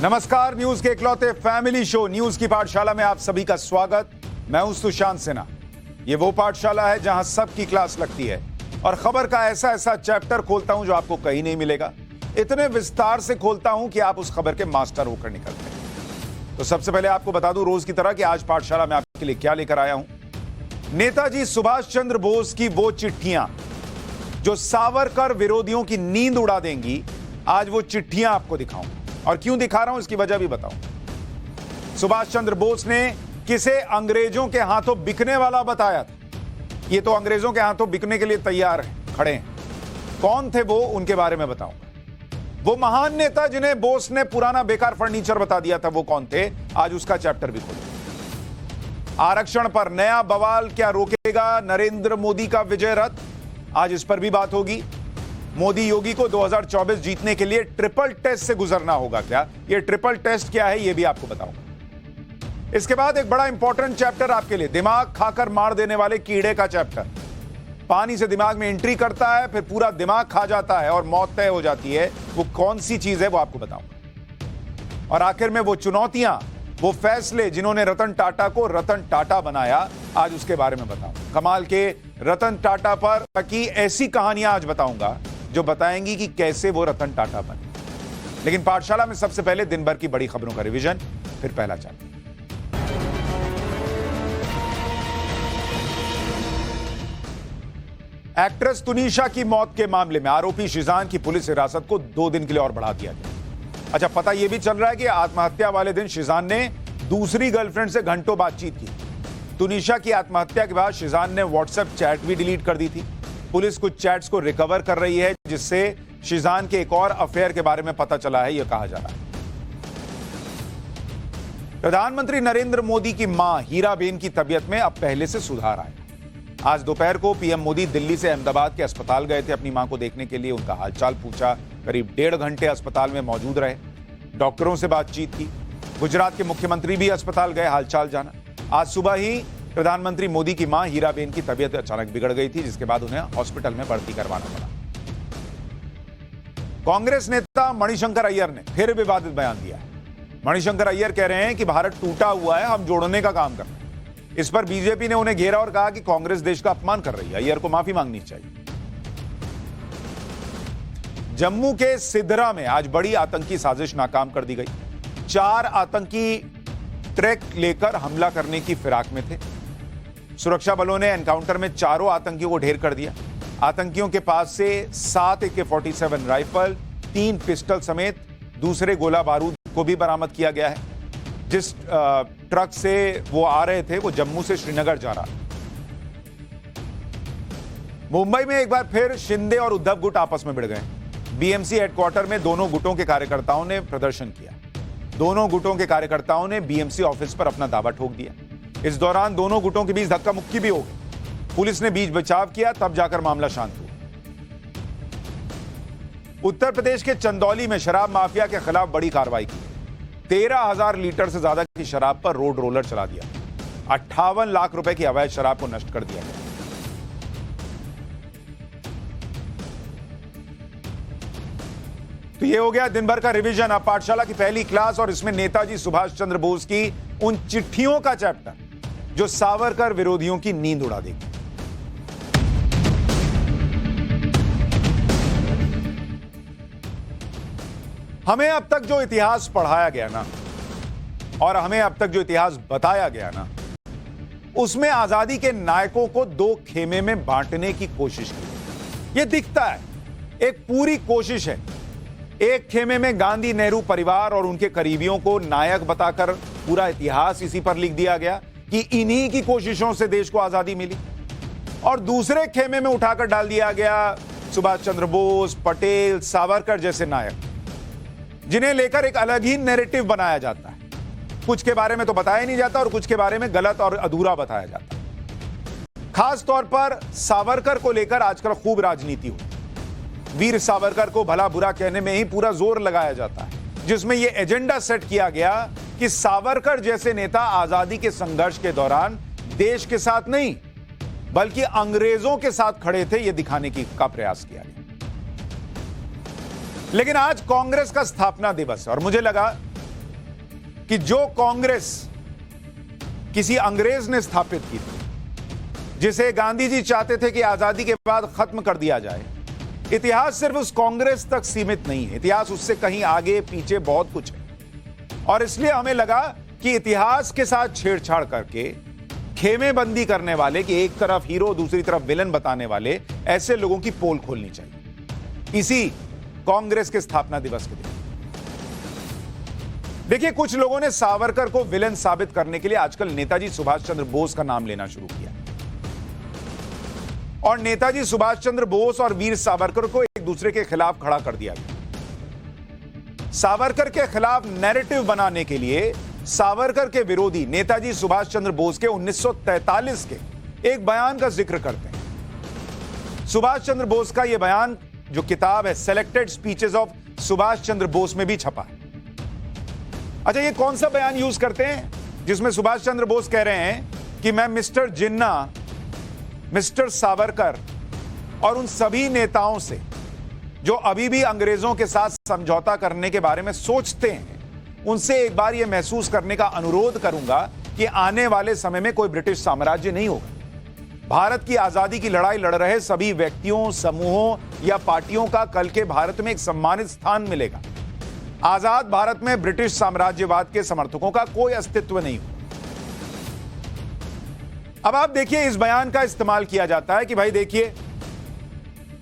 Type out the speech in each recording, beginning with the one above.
नमस्कार, न्यूज के इकलौते फैमिली शो न्यूज की पाठशाला में आप सभी का स्वागत। मैं हूं सुशांत सिन्हा। ये वो पाठशाला है जहां सबकी क्लास लगती है और खबर का ऐसा ऐसा चैप्टर खोलता हूं जो आपको कहीं नहीं मिलेगा। इतने विस्तार से खोलता हूं कि आप उस खबर के मास्टर होकर निकलते हैं। तो सबसे पहले आपको बता दूं रोज की तरह कि आज पाठशाला में आपके लिए क्या लेकर आया हूं। नेताजी सुभाष चंद्र बोस की वो चिट्ठियां जो सावरकर विरोधियों की नींद उड़ा देंगी, आज वो चिट्ठियां आपको दिखाऊं। और क्यों दिखा रहा हूं इसकी वजह भी बताऊं। सुभाष चंद्र बोस ने किसे अंग्रेजों के हाथों बिकने वाला बताया था। ये तो अंग्रेजों के हाथों बिकने के लिए तैयार हैं, खड़े हैं। कौन थे वो, उनके बारे में बताऊंगा। वो महान नेता जिन्हें बोस ने पुराना बेकार फर्नीचर बता दिया था, वो कौन थे, आज उसका चैप्टर भी खोलेंगे। आरक्षण पर नया बवाल क्या रोकेगा नरेंद्र मोदी का विजय रथ, आज इस पर भी बात होगी। मोदी योगी को 2024 जीतने के लिए ट्रिपल टेस्ट से गुजरना होगा क्या, ये ट्रिपल टेस्ट क्या है, ये भी आपको बताऊंगा। इसके बाद एक बड़ा इंपॉर्टेंट चैप्टर आपके लिए, दिमाग खाकर मार देने वाले कीड़े का चैप्टर। पानी से दिमाग में एंट्री करता है, फिर पूरा दिमाग खा जाता है और मौत तय हो जाती है। वो कौन सी चीज है वो आपको बताऊंगा। और आखिर में वो चुनौतियां, वो फैसले जिन्होंने रतन टाटा को रतन टाटा बनाया, आज उसके बारे में बताऊंगा। कमाल के रतन टाटा पर की ऐसी कहानियां आज बताऊंगा जो बताएंगी कि कैसे वो रतन टाटा बने। लेकिन पाठशाला में सबसे पहले दिन भर की बड़ी खबरों का रिवीजन, फिर पहला चैप्टर। एक्ट्रेस तुनिशा की मौत के मामले में आरोपी शिजान की पुलिस हिरासत को 2 दिन के लिए और बढ़ा दिया गया। अच्छा, पता यह भी चल रहा है कि आत्महत्या वाले दिन शिजान ने दूसरी गर्लफ्रेंड से घंटों बातचीत की। तुनिशा की आत्महत्या के बाद शिजान ने व्हाट्सएप चैट भी डिलीट कर दी थी। पुलिस कुछ चैट्स को रिकवर कर रही है, जिससे शिजान के एक और अफेयर के बारे में पता चला है, यह कहा जा रहा है। प्रधानमंत्री नरेंद्र मोदी की मां हीराबेन की तबीयत में अब पहले से सुधार आया। आज दोपहर को पीएम मोदी दिल्ली से अहमदाबाद के अस्पताल गए थे अपनी मां को देखने के लिए। उनका हालचाल पूछा, करीब 1.5 घंटे अस्पताल में मौजूद रहे, डॉक्टरों से बातचीत की। गुजरात के मुख्यमंत्री भी अस्पताल गए हालचाल जाना। आज सुबह ही प्रधानमंत्री मोदी की मां हीराबेन की तबीयत अचानक बिगड़ गई थी, जिसके बाद उन्हें हॉस्पिटल में भर्ती करवाना पड़ा। कांग्रेस नेता मणिशंकर अय्यर ने फिर विवादित बयान दिया है। मणिशंकर अय्यर कह रहे हैं कि भारत टूटा हुआ है, हम जोड़ने का काम कर रहे हैं। इस पर बीजेपी ने उन्हें घेरा और कहा कि कांग्रेस देश का अपमान कर रही है, अय्यर को माफी मांगनी चाहिए। जम्मू के सिद्धरा में आज बड़ी आतंकी साजिश नाकाम कर दी गई। 4 आतंकी ट्रक लेकर हमला करने की फिराक में थे। सुरक्षा बलों ने एनकाउंटर में चारों आतंकियों को ढेर कर दिया। आतंकियों के पास से 7 AK-47 राइफल, 3 पिस्टल समेत दूसरे गोला बारूद को भी बरामद किया गया है। जिस ट्रक से वो आ रहे थे वो जम्मू से श्रीनगर जा रहा। मुंबई में एक बार फिर शिंदे और उद्धव गुट आपस में भिड़ गए। बीएमसी हेडक्वार्टर में दोनों गुटों के कार्यकर्ताओं ने प्रदर्शन किया। दोनों गुटों के कार्यकर्ताओं ने बीएमसी ऑफिस पर अपना दावा ठोक दिया। इस दौरान दोनों गुटों के बीच धक्का मुक्की भी हो गई। पुलिस ने बीच बचाव किया, तब जाकर मामला शांत हुआ। उत्तर प्रदेश के चंदौली में शराब माफिया के खिलाफ बड़ी कार्रवाई की। 13,000 लीटर से ज्यादा की शराब पर रोड रोलर चला दिया। 58 लाख रुपए की अवैध शराब को नष्ट कर दिया गया। तो ये हो गया दिन भर का रिवीजन। अब पाठशाला की पहली क्लास, और इसमें नेताजी सुभाष चंद्र बोस की उन चिट्ठियों का चैप्टर जो सावरकर विरोधियों की नींद उड़ा देगी। हमें अब तक जो इतिहास पढ़ाया गया ना, और हमें अब तक जो इतिहास बताया गया ना, उसमें आजादी के नायकों को 2 खेमे में बांटने की कोशिश की। यह दिखता है एक पूरी कोशिश है। एक खेमे में गांधी नेहरू परिवार और उनके करीबियों को नायक बताकर पूरा इतिहास इसी पर लिख दिया गया कि इन्हीं की कोशिशों से देश को आजादी मिली। और दूसरे खेमे में उठाकर डाल दिया गया सुभाष चंद्र बोस, पटेल, सावरकर जैसे नायक, जिन्हें लेकर एक अलग ही नैरेटिव बनाया जाता है। कुछ के बारे में तो बताया नहीं जाता और कुछ के बारे में गलत और अधूरा बताया जाता है। खास तौर पर सावरकर को लेकर आजकल खूब राजनीति हुई। वीर सावरकर को भला बुरा कहने में ही पूरा जोर लगाया जाता है, जिसमें यह एजेंडा सेट किया गया कि सावरकर जैसे नेता आजादी के संघर्ष के दौरान देश के साथ नहीं बल्कि अंग्रेजों के साथ खड़े थे, यह दिखाने का प्रयास किया गया। लेकिन आज कांग्रेस का स्थापना दिवस है और मुझे लगा कि जो कांग्रेस किसी अंग्रेज ने स्थापित की थी, जिसे गांधी जी चाहते थे कि आजादी के बाद खत्म कर दिया जाए, इतिहास सिर्फ उस कांग्रेस तक सीमित नहीं है, इतिहास उससे कहीं आगे पीछे बहुत कुछ है। और इसलिए हमें लगा कि इतिहास के साथ छेड़छाड़ करके खेमेबंदी करने वाले, कि एक तरफ हीरो दूसरी तरफ विलन बताने वाले ऐसे लोगों की पोल खोलनी चाहिए इसी कांग्रेस के स्थापना दिवस के दिन। देखिए, कुछ लोगों ने सावरकर को विलन साबित करने के लिए आजकल नेताजी सुभाष चंद्र बोस का नाम लेना शुरू किया, और नेताजी सुभाष चंद्र बोस और वीर सावरकर को एक दूसरे के खिलाफ खड़ा कर दिया गया। सावरकर के खिलाफ नैरेटिव बनाने के लिए सावरकर के विरोधी नेताजी सुभाष चंद्र बोस के 1943 के एक बयान का जिक्र करते हैं। सुभाष चंद्र बोस का यह बयान, जो किताब है selected speeches of Subhash Chandra Bose, में भी छपा है। अच्छा, ये कौन सा बयान यूज करते हैं जिसमें सुभाष चंद्र बोस कह रहे हैं कि मैं मिस्टर जिन्ना, मिस्टर सावरकर और उन सभी नेताओं से जो अभी भी अंग्रेजों के साथ समझौता करने के बारे में सोचते हैं, उनसे एक बार यह महसूस करने का अनुरोध करूंगा कि आने वाले समय में कोई ब्रिटिश साम्राज्य नहीं होगा। भारत की आजादी की लड़ाई लड़ रहे सभी व्यक्तियों, समूहों या पार्टियों का कल के भारत में एक सम्मानित स्थान मिलेगा। आजाद भारत में ब्रिटिश साम्राज्यवाद के समर्थकों का कोई अस्तित्व नहीं हो। अब आप देखिए, इस बयान का इस्तेमाल किया जाता है कि भाई देखिए,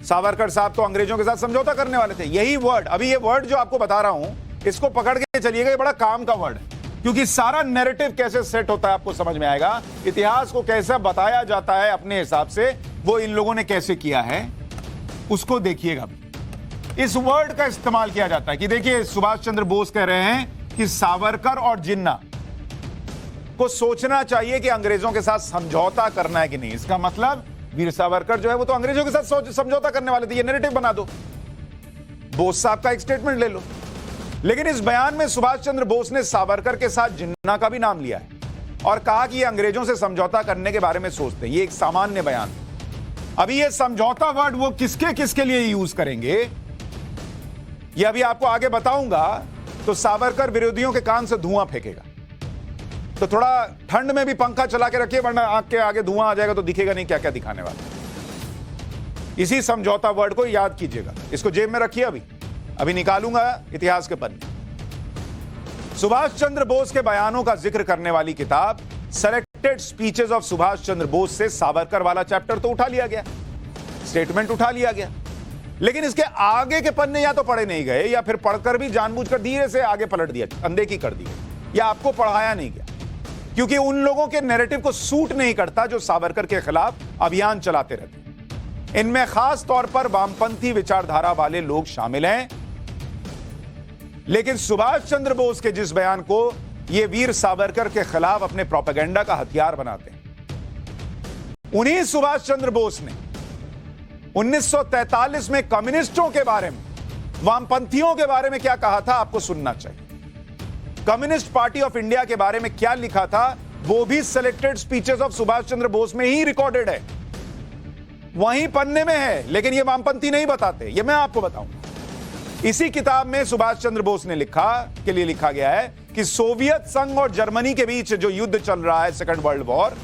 सावरकर साहब तो अंग्रेजों के साथ समझौता करने वाले थे। यही वर्ड, अभी ये वर्ड जो आपको बता रहा हूं, इसको पकड़ के चलिएगा, ये बड़ा काम का वर्ड है, क्योंकि सारा नैरेटिव कैसे सेट होता है आपको समझ में आएगा। इतिहास को कैसे बताया जाता है अपने हिसाब से, वो इन लोगों ने कैसे किया है, उसको देखिएगा। इस वर्ड का इस्तेमाल किया जाता है कि देखिए, सुभाष चंद्र बोस कह रहे हैं कि सावरकर और जिन्ना को सोचना चाहिए कि अंग्रेजों के साथ समझौता करना है कि नहीं। इसका मतलब वीर सावरकर जो है वो तो अंग्रेजों के साथ समझौता करने वाले थे, ये नैरेटिव बना दो, बोस साहब का एक स्टेटमेंट ले लो। लेकिन इस बयान में सुभाष चंद्र बोस ने सावरकर के साथ जिन्ना का भी नाम लिया है और कहा कि ये अंग्रेजों से समझौता करने के बारे में सोचते हैं। ये एक सामान्य बयान। अभी ये समझौता वर्ड वो किसके किसके लिए यूज करेंगे, ये अभी आपको आगे बताऊंगा। तो सावरकर विरोधियों के कान से धुआं फेंकेगा, तो थोड़ा ठंड में भी पंखा चला के रखिए, वरना आंख के आगे धुआं आ जाएगा तो दिखेगा नहीं क्या क्या दिखाने वाला। इसी समझौता वर्ड को याद कीजिएगा, इसको जेब में रखिए। अभी निकालूंगा इतिहास के पन्ने। सुभाष चंद्र बोस के बयानों का जिक्र करने वाली किताब selected speeches of Subhash Chandra Bose से सावरकर वाला चैप्टर तो उठा लिया गया, स्टेटमेंट उठा लिया गया, लेकिन इसके आगे के पन्ने या तो पढ़े नहीं गए या फिर पढ़कर भी जानबूझकर धीरे से आगे पलट दिया, अनदेखी कर दी, या आपको पढ़ाया नहीं गया, क्योंकि उन लोगों के नैरेटिव को सूट नहीं करता जो सावरकर के खिलाफ अभियान चलाते रहते। इनमें खास तौर पर वामपंथी विचारधारा वाले लोग शामिल हैं। लेकिन सुभाष चंद्र बोस के जिस बयान को ये वीर सावरकर के खिलाफ अपने प्रोपेगेंडा का हथियार बनाते हैं, उन्हीं सुभाष चंद्र बोस ने 1943 में कम्युनिस्टों के बारे में, वामपंथियों के बारे में क्या कहा था, आपको सुनना चाहिए। कम्युनिस्ट पार्टी ऑफ इंडिया के बारे में क्या लिखा था, वो भी selected speeches of Subhash Chandra Bose में ही रिकॉर्डेड है, वहीं पन्ने में है, लेकिन ये वामपंथी नहीं बताते, ये मैं आपको बताऊंगा। इसी किताब में सुभाष चंद्र बोस ने लिखा गया है कि सोवियत संघ और जर्मनी के बीच जो युद्ध चल रहा है, सेकंड वर्ल्ड वॉर,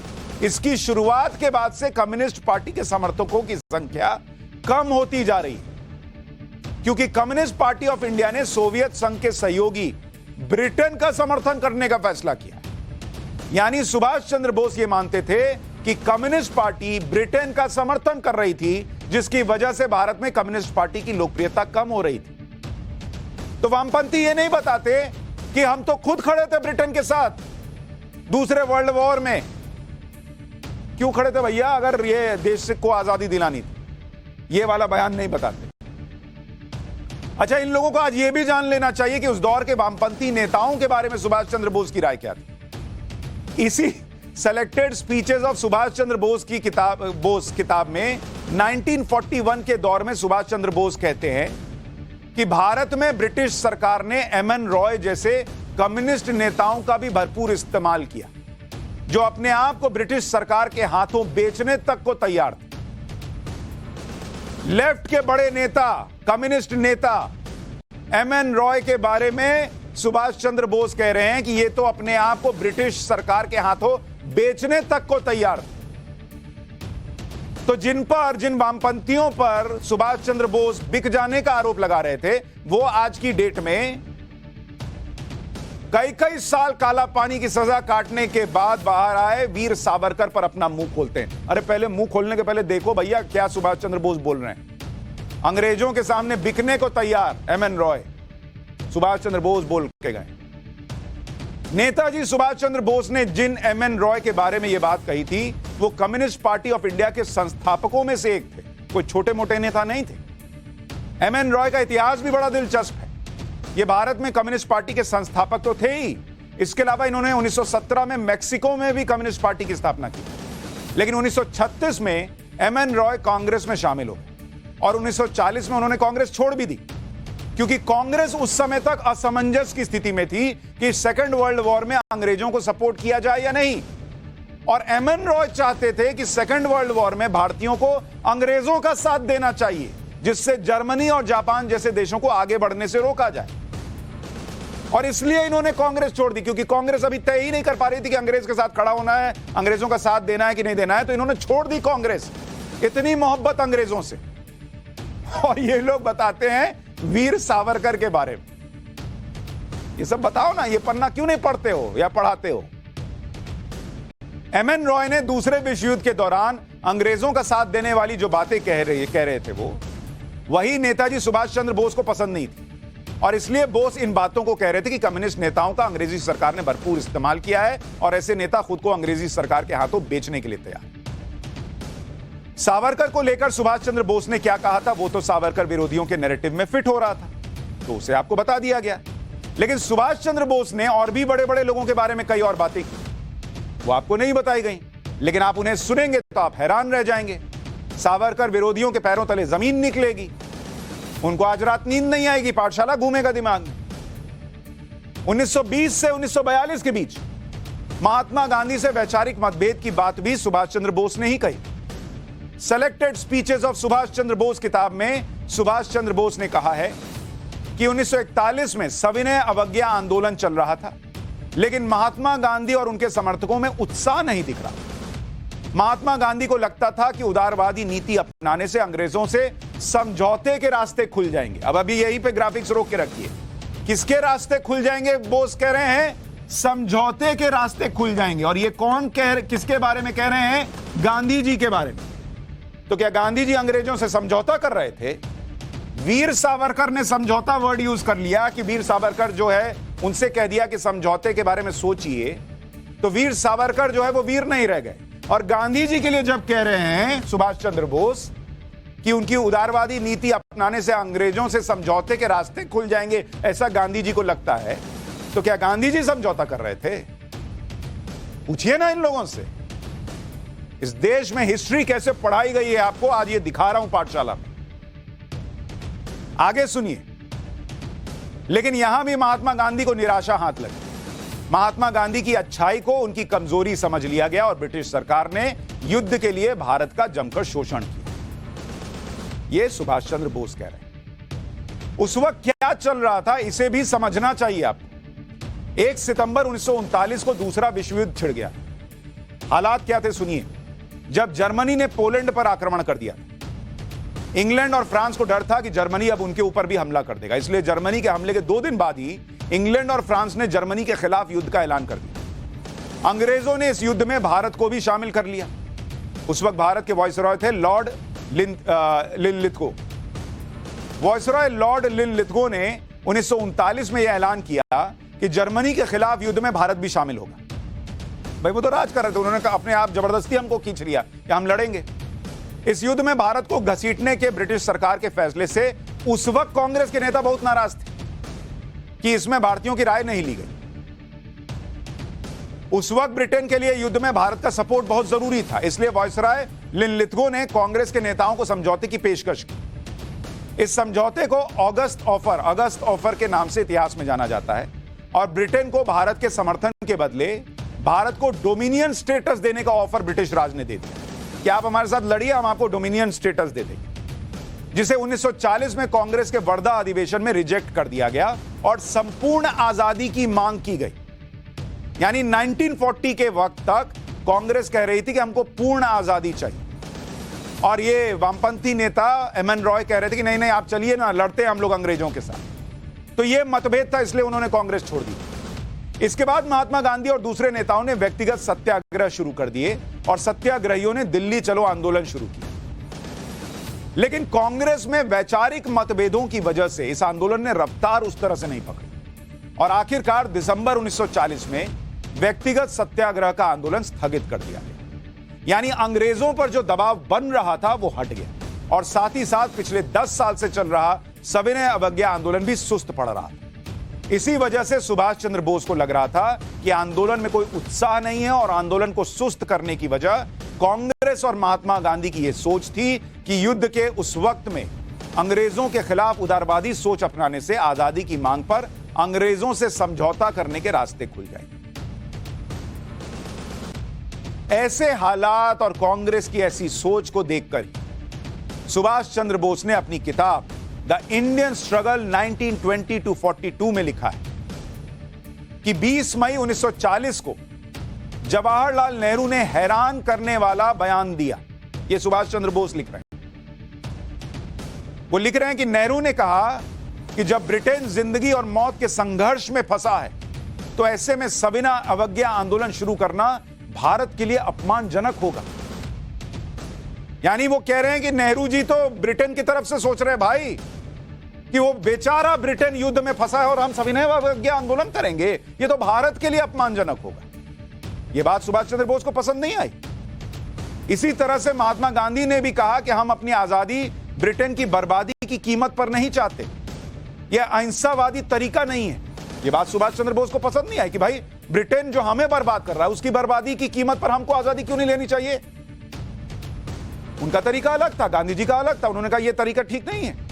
इसकी शुरुआत के बाद से कम्युनिस्ट पार्टी के समर्थकों की संख्या कम होती जा रही है, क्योंकि कम्युनिस्ट पार्टी ऑफ इंडिया ने सोवियत संघ के सहयोगी ब्रिटेन का समर्थन करने का फैसला किया। यानी सुभाष चंद्र बोस ये मानते थे कि कम्युनिस्ट पार्टी ब्रिटेन का समर्थन कर रही थी, जिसकी वजह से भारत में कम्युनिस्ट पार्टी की लोकप्रियता कम हो रही थी। तो वामपंथी ये नहीं बताते कि हम तो खुद खड़े थे ब्रिटेन के साथ दूसरे वर्ल्ड वॉर में। क्यों खड़े थे भैया, अगर ये देश को आजादी दिलानी थी? ये वाला बयान नहीं बताते। अच्छा, इन लोगों को आज ये भी जान लेना चाहिए कि उस दौर के वामपंथी नेताओं के बारे में सुभाष चंद्र बोस की राय क्या थी। इसी selected speeches of Subhash Chandra Bose की किताब में 1941 के दौर में सुभाष चंद्र बोस कहते हैं कि भारत में ब्रिटिश सरकार ने एमएन रॉय जैसे कम्युनिस्ट नेताओं का भी भरपूर इस्तेमाल किया, जो अपने आप को ब्रिटिश सरकार के हाथों बेचने तक को तैयार थे। लेफ्ट के बड़े नेता, कम्युनिस्ट नेता एमएन रॉय के बारे में सुभाष चंद्र बोस कह रहे हैं कि ये तो अपने आप को ब्रिटिश सरकार के हाथों बेचने तक को तैयार थे। तो जिन वामपंथियों पर सुभाष चंद्र बोस बिक जाने का आरोप लगा रहे थे, वो आज की डेट में कई कई साल काला पानी की सजा काटने के बाद बाहर आए वीर सावरकर पर अपना मुंह खोलते हैं। अरे पहले मुंह खोलने के पहले देखो भैया क्या सुभाष चंद्र बोस बोल रहे हैं। अंग्रेजों के सामने बिकने को तैयार एमएन रॉय, सुभाष चंद्र बोस बोल के गए। नेताजी सुभाष चंद्र बोस ने जिन एमएन रॉय के बारे में यह बात कही थी, वो कम्युनिस्ट पार्टी ऑफ इंडिया के संस्थापकों में से एक थे, कोई छोटे मोटे नेता नहीं थे। एमएन रॉय का इतिहास भी बड़ा दिलचस्प है। ये भारत में कम्युनिस्ट पार्टी के संस्थापक तो थे ही, इसके अलावा इन्होंने 1917 में मैक्सिको में भी कम्युनिस्ट पार्टी की स्थापना की। लेकिन 1936 में एमएन रॉय कांग्रेस में शामिल हो गए और 1940 में उन्होंने कांग्रेस छोड़ भी दी, क्योंकि कांग्रेस उस समय तक असमंजस की स्थिति में थी कि सेकेंड वर्ल्ड वॉर में अंग्रेजों को सपोर्ट किया जाए या नहीं। और एमएन रॉय चाहते थे कि सेकेंड वर्ल्ड वॉर में भारतीयों को अंग्रेजों का साथ देना चाहिए, जिससे जर्मनी और जापान जैसे देशों को आगे बढ़ने से रोका जाए। और इसलिए इन्होंने कांग्रेस छोड़ दी, क्योंकि कांग्रेस अभी तय ही नहीं कर पा रही थी कि अंग्रेज के साथ खड़ा होना है, अंग्रेजों का साथ देना है कि नहीं देना है। तो इन्होंने छोड़ दी कांग्रेस, इतनी मोहब्बत अंग्रेजों से। और ये लोग बताते हैं वीर सावरकर के बारे में। ये सब बताओ ना, ये पन्ना क्यों नहीं पढ़ते हो या पढ़ाते हो। एमएन रॉय ने दूसरे विश्व युद्ध के दौरान अंग्रेजों का साथ देने वाली जो बातें कह रहे थे, वो वही नेताजी सुभाष चंद्र बोस को पसंद नहीं थी। और इसलिए बोस इन बातों को कह रहे थे कि कम्युनिस्ट नेताओं का अंग्रेजी सरकार ने भरपूर इस्तेमाल किया है और ऐसे नेता खुद को अंग्रेजी सरकार के हाथों बेचने के लिए तैयार। सावरकर को लेकर सुभाष चंद्र बोस ने क्या कहा था, वो तो सावरकर विरोधियों के नैरेटिव में फिट हो रहा था, तो उसे आपको बता दिया गया। लेकिन सुभाष चंद्र बोस ने और भी बड़े बड़े लोगों के बारे में कई और बातें की, वो आपको नहीं बताई गई, लेकिन आप उन्हें सुनेंगे तो आप हैरान रह जाएंगे। सावरकर विरोधियों के पैरों तले जमीन निकलेगी, उनको आज रात नींद नहीं आएगी, पाठशाला घूमेगा दिमाग में। 1920 से 1942 के बीच महात्मा गांधी से वैचारिक मतभेद की बात भी सुभाष चंद्र बोस ने ही कही। Selected speeches of Subhash Chandra Bose किताब में सुभाष चंद्र बोस ने कहा है कि 1941 में सविनय अवज्ञा आंदोलन चल रहा था, लेकिन महात्मा गांधी और उनके समर्थकों में उत्साह नहीं दिख रहा। महात्मा गांधी को लगता था कि उदारवादी नीति अपनाने से अंग्रेजों से समझौते के रास्ते खुल जाएंगे। अब अभी यहीं पे ग्राफिक्स रोक के रखिए, किसके रास्ते खुल जाएंगे? बोस कह रहे हैं समझौते के रास्ते खुल जाएंगे। और ये कौन किसके बारे में कह रहे हैं? गांधी जी के बारे में। तो क्या गांधी जी अंग्रेजों से समझौता कर रहे थे? वीर सावरकर ने समझौता वर्ड यूज कर लिया कि वीर सावरकर जो है उनसे कह दिया कि समझौते के बारे में सोचिए, तो वीर सावरकर जो है वो वीर नहीं रह गए। और गांधी जी के लिए जब कह रहे हैं सुभाष चंद्र बोस कि उनकी उदारवादी नीति अपनाने से अंग्रेजों से समझौते के रास्ते खुल जाएंगे, ऐसा गांधी जी को लगता है, तो क्या गांधी जी समझौता कर रहे थे? पूछिए ना इन लोगों से। इस देश में हिस्ट्री कैसे पढ़ाई गई है आपको आज ये दिखा रहा हूं पाठशाला में, आगे सुनिए। लेकिन यहां भी महात्मा गांधी को निराशा हाथ लगी। महात्मा गांधी की अच्छाई को उनकी कमजोरी समझ लिया गया और ब्रिटिश सरकार ने युद्ध के लिए भारत का जमकर शोषण किया। यह सुभाष चंद्र बोस कह रहे हैं। उस वक्त क्या चल रहा था इसे भी समझना चाहिए आपको। 1 सितंबर 1939 को दूसरा विश्व युद्ध छिड़ गया। हालात क्या थे सुनिए। जब जर्मनी ने पोलैंड पर आक्रमण कर दिया, इंग्लैंड और फ्रांस को डर था कि जर्मनी अब उनके ऊपर भी हमला कर देगा, इसलिए जर्मनी के हमले के 2 दिन बाद ही इंग्लैंड और फ्रांस ने जर्मनी के खिलाफ युद्ध का ऐलान कर दिया। अंग्रेजों ने इस युद्ध में भारत को भी शामिल कर लिया। उस वक्त भारत के वायसरॉय थे Lord Linlithgow. Viceroy Lord Linlithgow ने 1939 में यह ऐलान किया कि जर्मनी के खिलाफ युद्ध में भारत भी शामिल होगा। भाई वो तो राज कर रहे थे, उन्होंने कहा अपने आप जबरदस्ती हमको खींच लिया कि हम लड़ेंगे। इस युद्ध में भारत को घसीटने के ब्रिटिश सरकार के फैसले से उस वक्त कांग्रेस के नेता बहुत नाराज थे कि इसमें भारतीयों की राय नहीं ली गई। उस वक्त ब्रिटेन के लिए युद्ध में भारत का सपोर्ट बहुत जरूरी था, इसलिए वायसरॉय लिनलिथगो ने कांग्रेस के नेताओं को समझौते की पेशकश की। इस समझौते को अगस्त ऑफर के नाम से इतिहास में जाना जाता है और ब्रिटेन को भारत के समर्थन के बदले भारत को डोमिनियन स्टेटस देने का ऑफर ब्रिटिश राज ने दे दिया कि आप हमारे साथ लड़िए, हम आपको डोमिनियन स्टेटस दे देंगे, जिसे 1940 में कांग्रेस के वर्धा अधिवेशन में रिजेक्ट कर दिया गया और संपूर्ण आजादी की मांग की गई। यानी 1940 के वक्त तक कांग्रेस कह रही थी कि हमको पूर्ण आजादी चाहिए, और ये वामपंथी नेता एमएन रॉय कह रहे थे कि नहीं नहीं, आप चलिए ना, लड़ते हैं हम लोग अंग्रेजों के साथ। तो ये मतभेद था, इसलिए उन्होंने कांग्रेस छोड़ दी। इसके बाद महात्मा गांधी और दूसरे नेताओं ने व्यक्तिगत सत्याग्रह शुरू कर दिए और सत्याग्रहियों ने दिल्ली चलो आंदोलन शुरू किया। लेकिन कांग्रेस में वैचारिक मतभेदों की वजह से इस आंदोलन ने रफ्तार उस तरह से नहीं पकड़ी और आखिरकार दिसंबर 1940 में व्यक्तिगत सत्याग्रह का आंदोलन स्थगित कर दिया गया। यानी अंग्रेजों पर जो दबाव बन रहा था वो हट गया और साथ ही साथ पिछले 10 साल से चल रहा सविनय अवज्ञा आंदोलन भी सुस्त पड़ रहा था। इसी वजह से सुभाष चंद्र बोस को लग रहा था कि आंदोलन में कोई उत्साह नहीं है और आंदोलन को सुस्त करने की वजह कांग्रेस और महात्मा गांधी की यह सोच थी कि युद्ध के उस वक्त में अंग्रेजों के खिलाफ उदारवादी सोच अपनाने से आजादी की मांग पर अंग्रेजों से समझौता करने के रास्ते खुल जाएंगे। ऐसे हालात और कांग्रेस की ऐसी सोच को देखकर ही सुभाष चंद्र बोस ने अपनी किताब द इंडियन स्ट्रगल 1920 to 42 में लिखा है कि 20 मई 1940 को जवाहरलाल नेहरू ने हैरान करने वाला बयान दिया। यह सुभाष चंद्र बोस लिख रहे हैं। वो लिख रहे हैं कि नेहरू ने कहा कि जब ब्रिटेन जिंदगी और मौत के संघर्ष में फंसा है तो ऐसे में सविनय अवज्ञा आंदोलन शुरू करना भारत के लिए अपमानजनक होगा। यानी वो कह रहे हैं कि नेहरू जी तो ब्रिटेन की तरफ से सोच रहे हैं भाई कि वो बेचारा ब्रिटेन युद्ध में फंसा है और हम सविनय अवज्ञा आंदोलन करेंगे, ये तो भारत के लिए अपमानजनक होगा। यह बात सुभाष चंद्र बोस को पसंद नहीं आई। इसी तरह से महात्मा गांधी ने भी कहा कि हम अपनी आजादी ब्रिटेन की बर्बादी की कीमत पर नहीं चाहते, यह अहिंसावादी तरीका नहीं है। यह बात सुभाष चंद्र बोस को पसंद नहीं आई कि भाई ब्रिटेन जो हमें बर्बाद कर रहा है उसकी बर्बादी की कीमत पर हमको आजादी क्यों नहीं लेनी चाहिए। उनका तरीका अलग था, गांधी जी का अलग था। उन्होंने कहा यह तरीका ठीक नहीं है।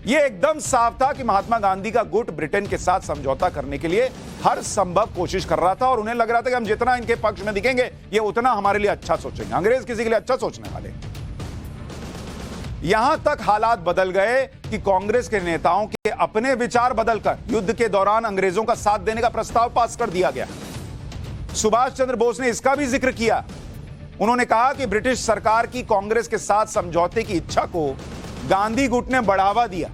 यह एकदम साफ था कि महात्मा गांधी का गुट ब्रिटेन के साथ समझौता करने के लिए हर संभव कोशिश कर रहा था और उन्हें लग रहा था कि हम जितना इनके पक्ष में दिखेंगे ये उतना हमारे लिए अच्छा सोचेंगे। अंग्रेज किसी के लिए अच्छा सोचने वाले। यहां तक हालात बदल गए कि कांग्रेस के नेताओं के अपने विचार बदलकर युद्ध के दौरान अंग्रेजों का साथ देने का प्रस्ताव पास कर दिया गया। सुभाष चंद्र बोस ने इसका भी जिक्र किया। उन्होंने कहा कि ब्रिटिश सरकार की कांग्रेस के साथ समझौते की इच्छा को गांधी गुट ने बढ़ावा दिया।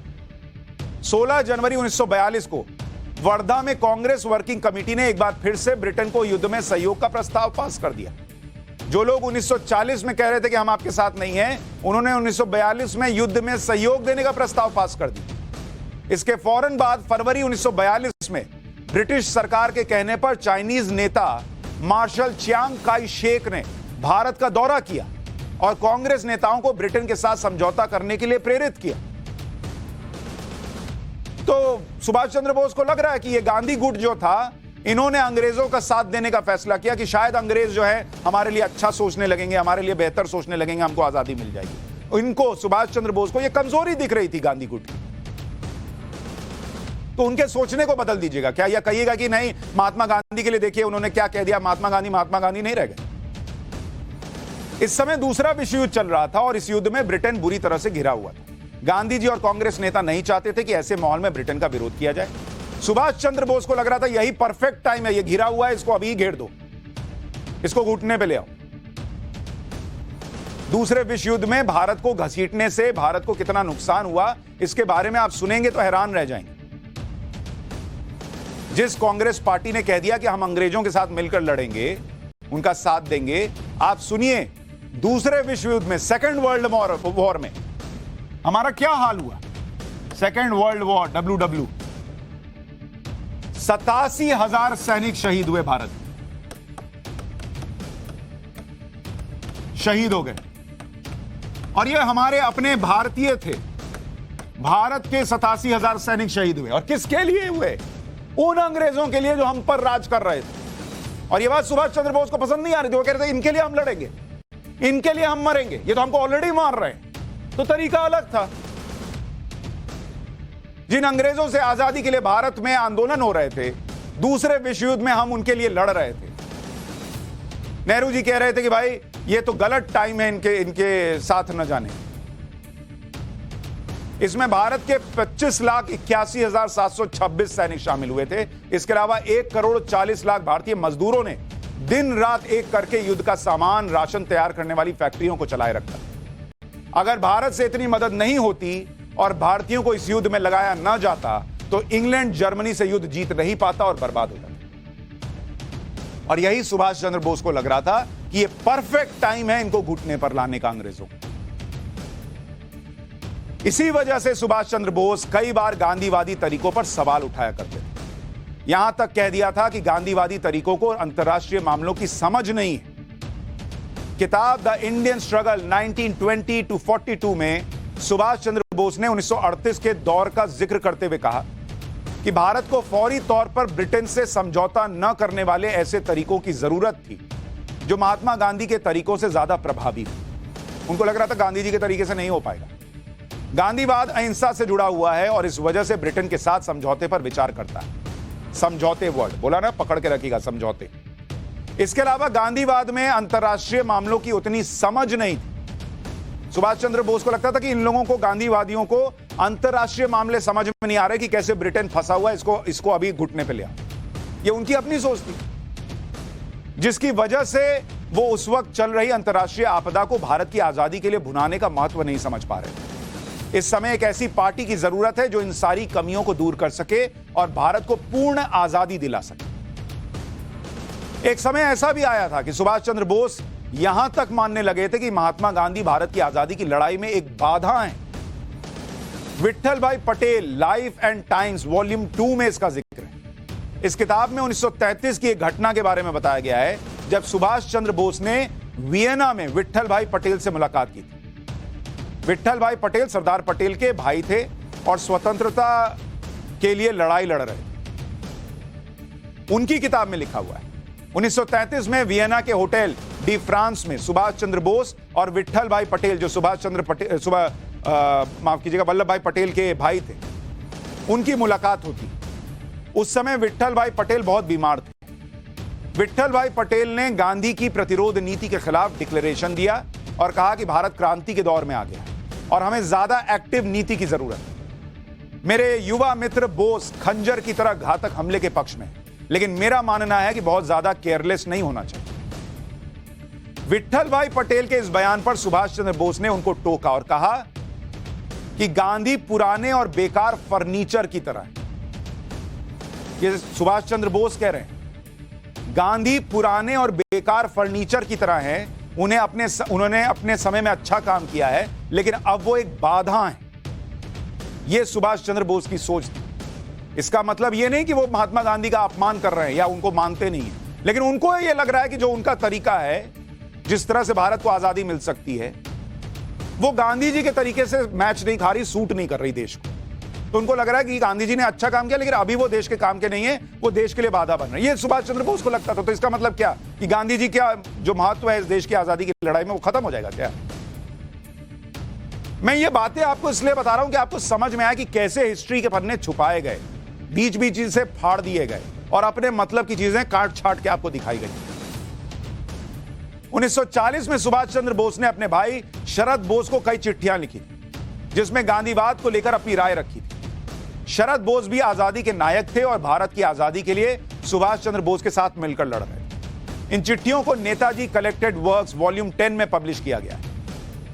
16 जनवरी 1942 को वर्धा में कांग्रेस वर्किंग कमेटी ने एक बार फिर से ब्रिटेन को युद्ध में सहयोग का प्रस्ताव पास कर दिया। जो लोग 1940 में कह रहे थे कि हम आपके साथ नहीं हैं, उन्होंने 1942 में युद्ध में सहयोग देने का प्रस्ताव पास कर दिया। इसके फौरन बाद फरवरी 1942 में ब्रिटिश सरकार के कहने पर चाइनीज नेता मार्शल चियांग काई शेक ने भारत का दौरा किया और कांग्रेस नेताओं को ब्रिटेन के साथ समझौता करने के लिए प्रेरित किया। तो सुभाष चंद्र बोस को लग रहा है कि यह गांधी गुट जो था, इन्होंने अंग्रेजों का साथ देने का फैसला किया कि शायद अंग्रेज जो है हमारे लिए अच्छा सोचने लगेंगे, हमारे लिए बेहतर सोचने लगेंगे, हमको आजादी मिल जाएगी। इनको सुभाष चंद्र बोस को यह कमजोरी दिख रही थी गांधी गुट की। तो उनके सोचने को बदल दीजिएगा क्या, या कहिएगा कि नहीं महात्मा गांधी के लिए देखिए उन्होंने क्या कह दिया, महात्मा गांधी नहीं रह गए। इस समय दूसरा विश्व युद्ध चल रहा था और इस युद्ध में ब्रिटेन बुरी तरह से घिरा हुआ था। गांधी जी और कांग्रेस नेता नहीं चाहते थे कि ऐसे माहौल में ब्रिटेन का विरोध किया जाए। सुभाष चंद्र बोस को लग रहा था यही परफेक्ट टाइम है, ये घिरा हुआ है, इसको अभी घेर दो, इसको घुटने पे ले आओ। दूसरे विश्व युद्ध में भारत को घसीटने से भारत को कितना नुकसान हुआ, इसके बारे में आप सुनेंगे तो हैरान रह जाएंगे। जिस कांग्रेस पार्टी ने कह दिया कि हम अंग्रेजों के साथ मिलकर लड़ेंगे, उनका साथ देंगे, आप सुनिए दूसरे विश्व युद्ध में, सेकेंड वर्ल्ड वॉर में हमारा क्या हाल हुआ। सेकेंड वर्ल्ड वॉर WW, 87,000 सैनिक शहीद हुए, भारत शहीद हो गए। और ये हमारे अपने भारतीय थे। भारत के 87,000 सैनिक शहीद हुए और किसके लिए हुए? उन अंग्रेजों के लिए जो हम पर राज कर रहे थे। और ये बात सुभाष चंद्र बोस को पसंद नहीं आ रही थी। वो कह रहे थे इनके लिए हम लड़ेंगे, इनके लिए हम मरेंगे, ये तो हमको ऑलरेडी मार रहे हैं। तो तरीका अलग था। जिन अंग्रेजों से आजादी के लिए भारत में आंदोलन हो रहे थे, दूसरे विश्व युद्ध में हम उनके लिए लड़ रहे थे। नेहरू जी कह रहे थे कि भाई ये तो गलत टाइम है इनके साथ न जाने। इसमें भारत के 25,81,726 सैनिक शामिल हुए थे। इसके अलावा 1,40,40,00,000 भारतीय मजदूरों ने दिन रात एक करके युद्ध का सामान, राशन तैयार करने वाली फैक्ट्रियों को चलाए रखा। अगर भारत से इतनी मदद नहीं होती और भारतीयों को इस युद्ध में लगाया न जाता तो इंग्लैंड जर्मनी से युद्ध जीत नहीं पाता और बर्बाद हो जाता। और यही सुभाष चंद्र बोस को लग रहा था कि यह परफेक्ट टाइम है इनको घुटने पर लाने का अंग्रेजों को। इसी वजह से सुभाष चंद्र बोस कई बार गांधीवादी तरीकों पर सवाल उठाया करते थे। यहां तक कह दिया था कि गांधीवादी तरीकों को अंतर्राष्ट्रीय मामलों की समझ नहीं है। किताब द इंडियन स्ट्रगल 1920 to 42 में सुभाष चंद्र बोस ने 1938 के दौर का जिक्र करते हुए कहा कि भारत को फौरी तौर पर ब्रिटेन से समझौता न करने वाले ऐसे तरीकों की जरूरत थी जो महात्मा गांधी के तरीकों से ज्यादा प्रभावी हो। उनको लग रहा था गांधी जी के तरीके से नहीं हो पाएगा। गांधीवाद अहिंसा से जुड़ा हुआ है और इस वजह से ब्रिटेन के साथ समझौते पर विचार करता है। समझौते वर्ड बोला ना, पकड़ के रखिएगा, समझौते। इसके अलावा गांधीवाद में अंतर्राष्ट्रीय मामलों की उतनी समझ नहीं थी। सुभाष चंद्र बोस को लगता था कि इन लोगों को, गांधीवादियों को, अंतर्राष्ट्रीय मामले समझ में नहीं आ रहे कि कैसे ब्रिटेन फंसा हुआ है, इसको अभी घुटने पे लिया। ये उनकी अपनी सोच थी, जिसकी वजह से वो उस वक्त चल रही अंतर्राष्ट्रीय आपदा को भारत की आजादी के लिए भुनाने का महत्व नहीं समझ पा रहे थे। इस समय एक ऐसी पार्टी की जरूरत है जो इन सारी कमियों को दूर कर सके और भारत को पूर्ण आजादी दिला सके। एक समय ऐसा भी आया था कि सुभाष चंद्र बोस यहां तक मानने लगे थे कि महात्मा गांधी भारत की आजादी की लड़ाई में एक बाधा है। विट्ठल भाई Patel life and times volume 2 में इसका जिक्र है। इस किताब में 1933 की एक घटना के बारे में बताया गया है जब सुभाष चंद्र बोस ने वियना में विट्ठल भाई पटेल से मुलाकात की थी। विट्ठल भाई पटेल सरदार पटेल के भाई थे और स्वतंत्रता के लिए लड़ाई लड़ रहे थे। उनकी किताब में लिखा हुआ है 1933 में वियना के होटल डी फ्रांस में सुभाष चंद्र बोस और विट्ठल भाई पटेल, जो वल्लभ भाई पटेल के भाई थे, उनकी मुलाकात होती। उस समय विट्ठल भाई पटेल बहुत बीमार थे। विट्ठल भाई पटेल ने गांधी की प्रतिरोध नीति के खिलाफ डिक्लेरेशन दिया और कहा कि भारत क्रांति के दौर में आ गया और हमें ज्यादा एक्टिव नीति की जरूरत है। मेरे युवा मित्र बोस खंजर की तरह घातक हमले के पक्ष में, लेकिन मेरा मानना है कि बहुत ज्यादा केयरलेस नहीं होना चाहिए। विट्ठल भाई पटेल के इस बयान पर सुभाष चंद्र बोस ने उनको टोका और कहा कि गांधी पुराने और बेकार फर्नीचर की तरह है। ये सुभाष चंद्र बोस कह रहे हैं, गांधी पुराने और बेकार फर्नीचर की तरह हैं। उन्होंने अपने समय में अच्छा काम किया है, लेकिन अब वो एक बाधा है। यह सुभाष चंद्र बोस की सोच थी। इसका मतलब यह नहीं कि वो महात्मा गांधी का अपमान कर रहे हैं या उनको मानते नहीं है, लेकिन उनको यह लग रहा है कि जो उनका तरीका है, जिस तरह से भारत को आजादी मिल सकती है, वो गांधी जी के तरीके से मैच नहीं खा रही, सूट नहीं कर रही देश को। तो उनको लग रहा है कि गांधी जी ने अच्छा काम किया, लेकिन अभी वो देश के काम के नहीं है, वो देश के लिए बाधा बन रहे हैं। ये सुभाष चंद्र बोस को लगता था। तो इसका मतलब क्या कि गांधी जी क्या जो महत्व है इस देश की आजादी की लड़ाई में, वो खत्म हो जाएगा क्या? मैं ये बातें आपको इसलिए बता रहा हूं कि आपको समझ में आए कि कैसे हिस्ट्री के पन्ने छुपाए गए, बीच बीच से फाड़ दिए गए और अपने मतलब की चीजें काट छाट के आपको दिखाई गई। 1940 में सुभाष चंद्र बोस ने अपने भाई शरद बोस को कई चिट्ठियां लिखी जिसमें गांधीवाद को लेकर अपनी राय रखी थी। शरद बोस भी आजादी के नायक थे और भारत की आजादी के लिए सुभाष चंद्र बोस के साथ मिलकर लड़ रहे थे। इन चिट्ठियों को नेताजी कलेक्टेड वर्क्स वॉल्यूम 10 में पब्लिश किया गया है।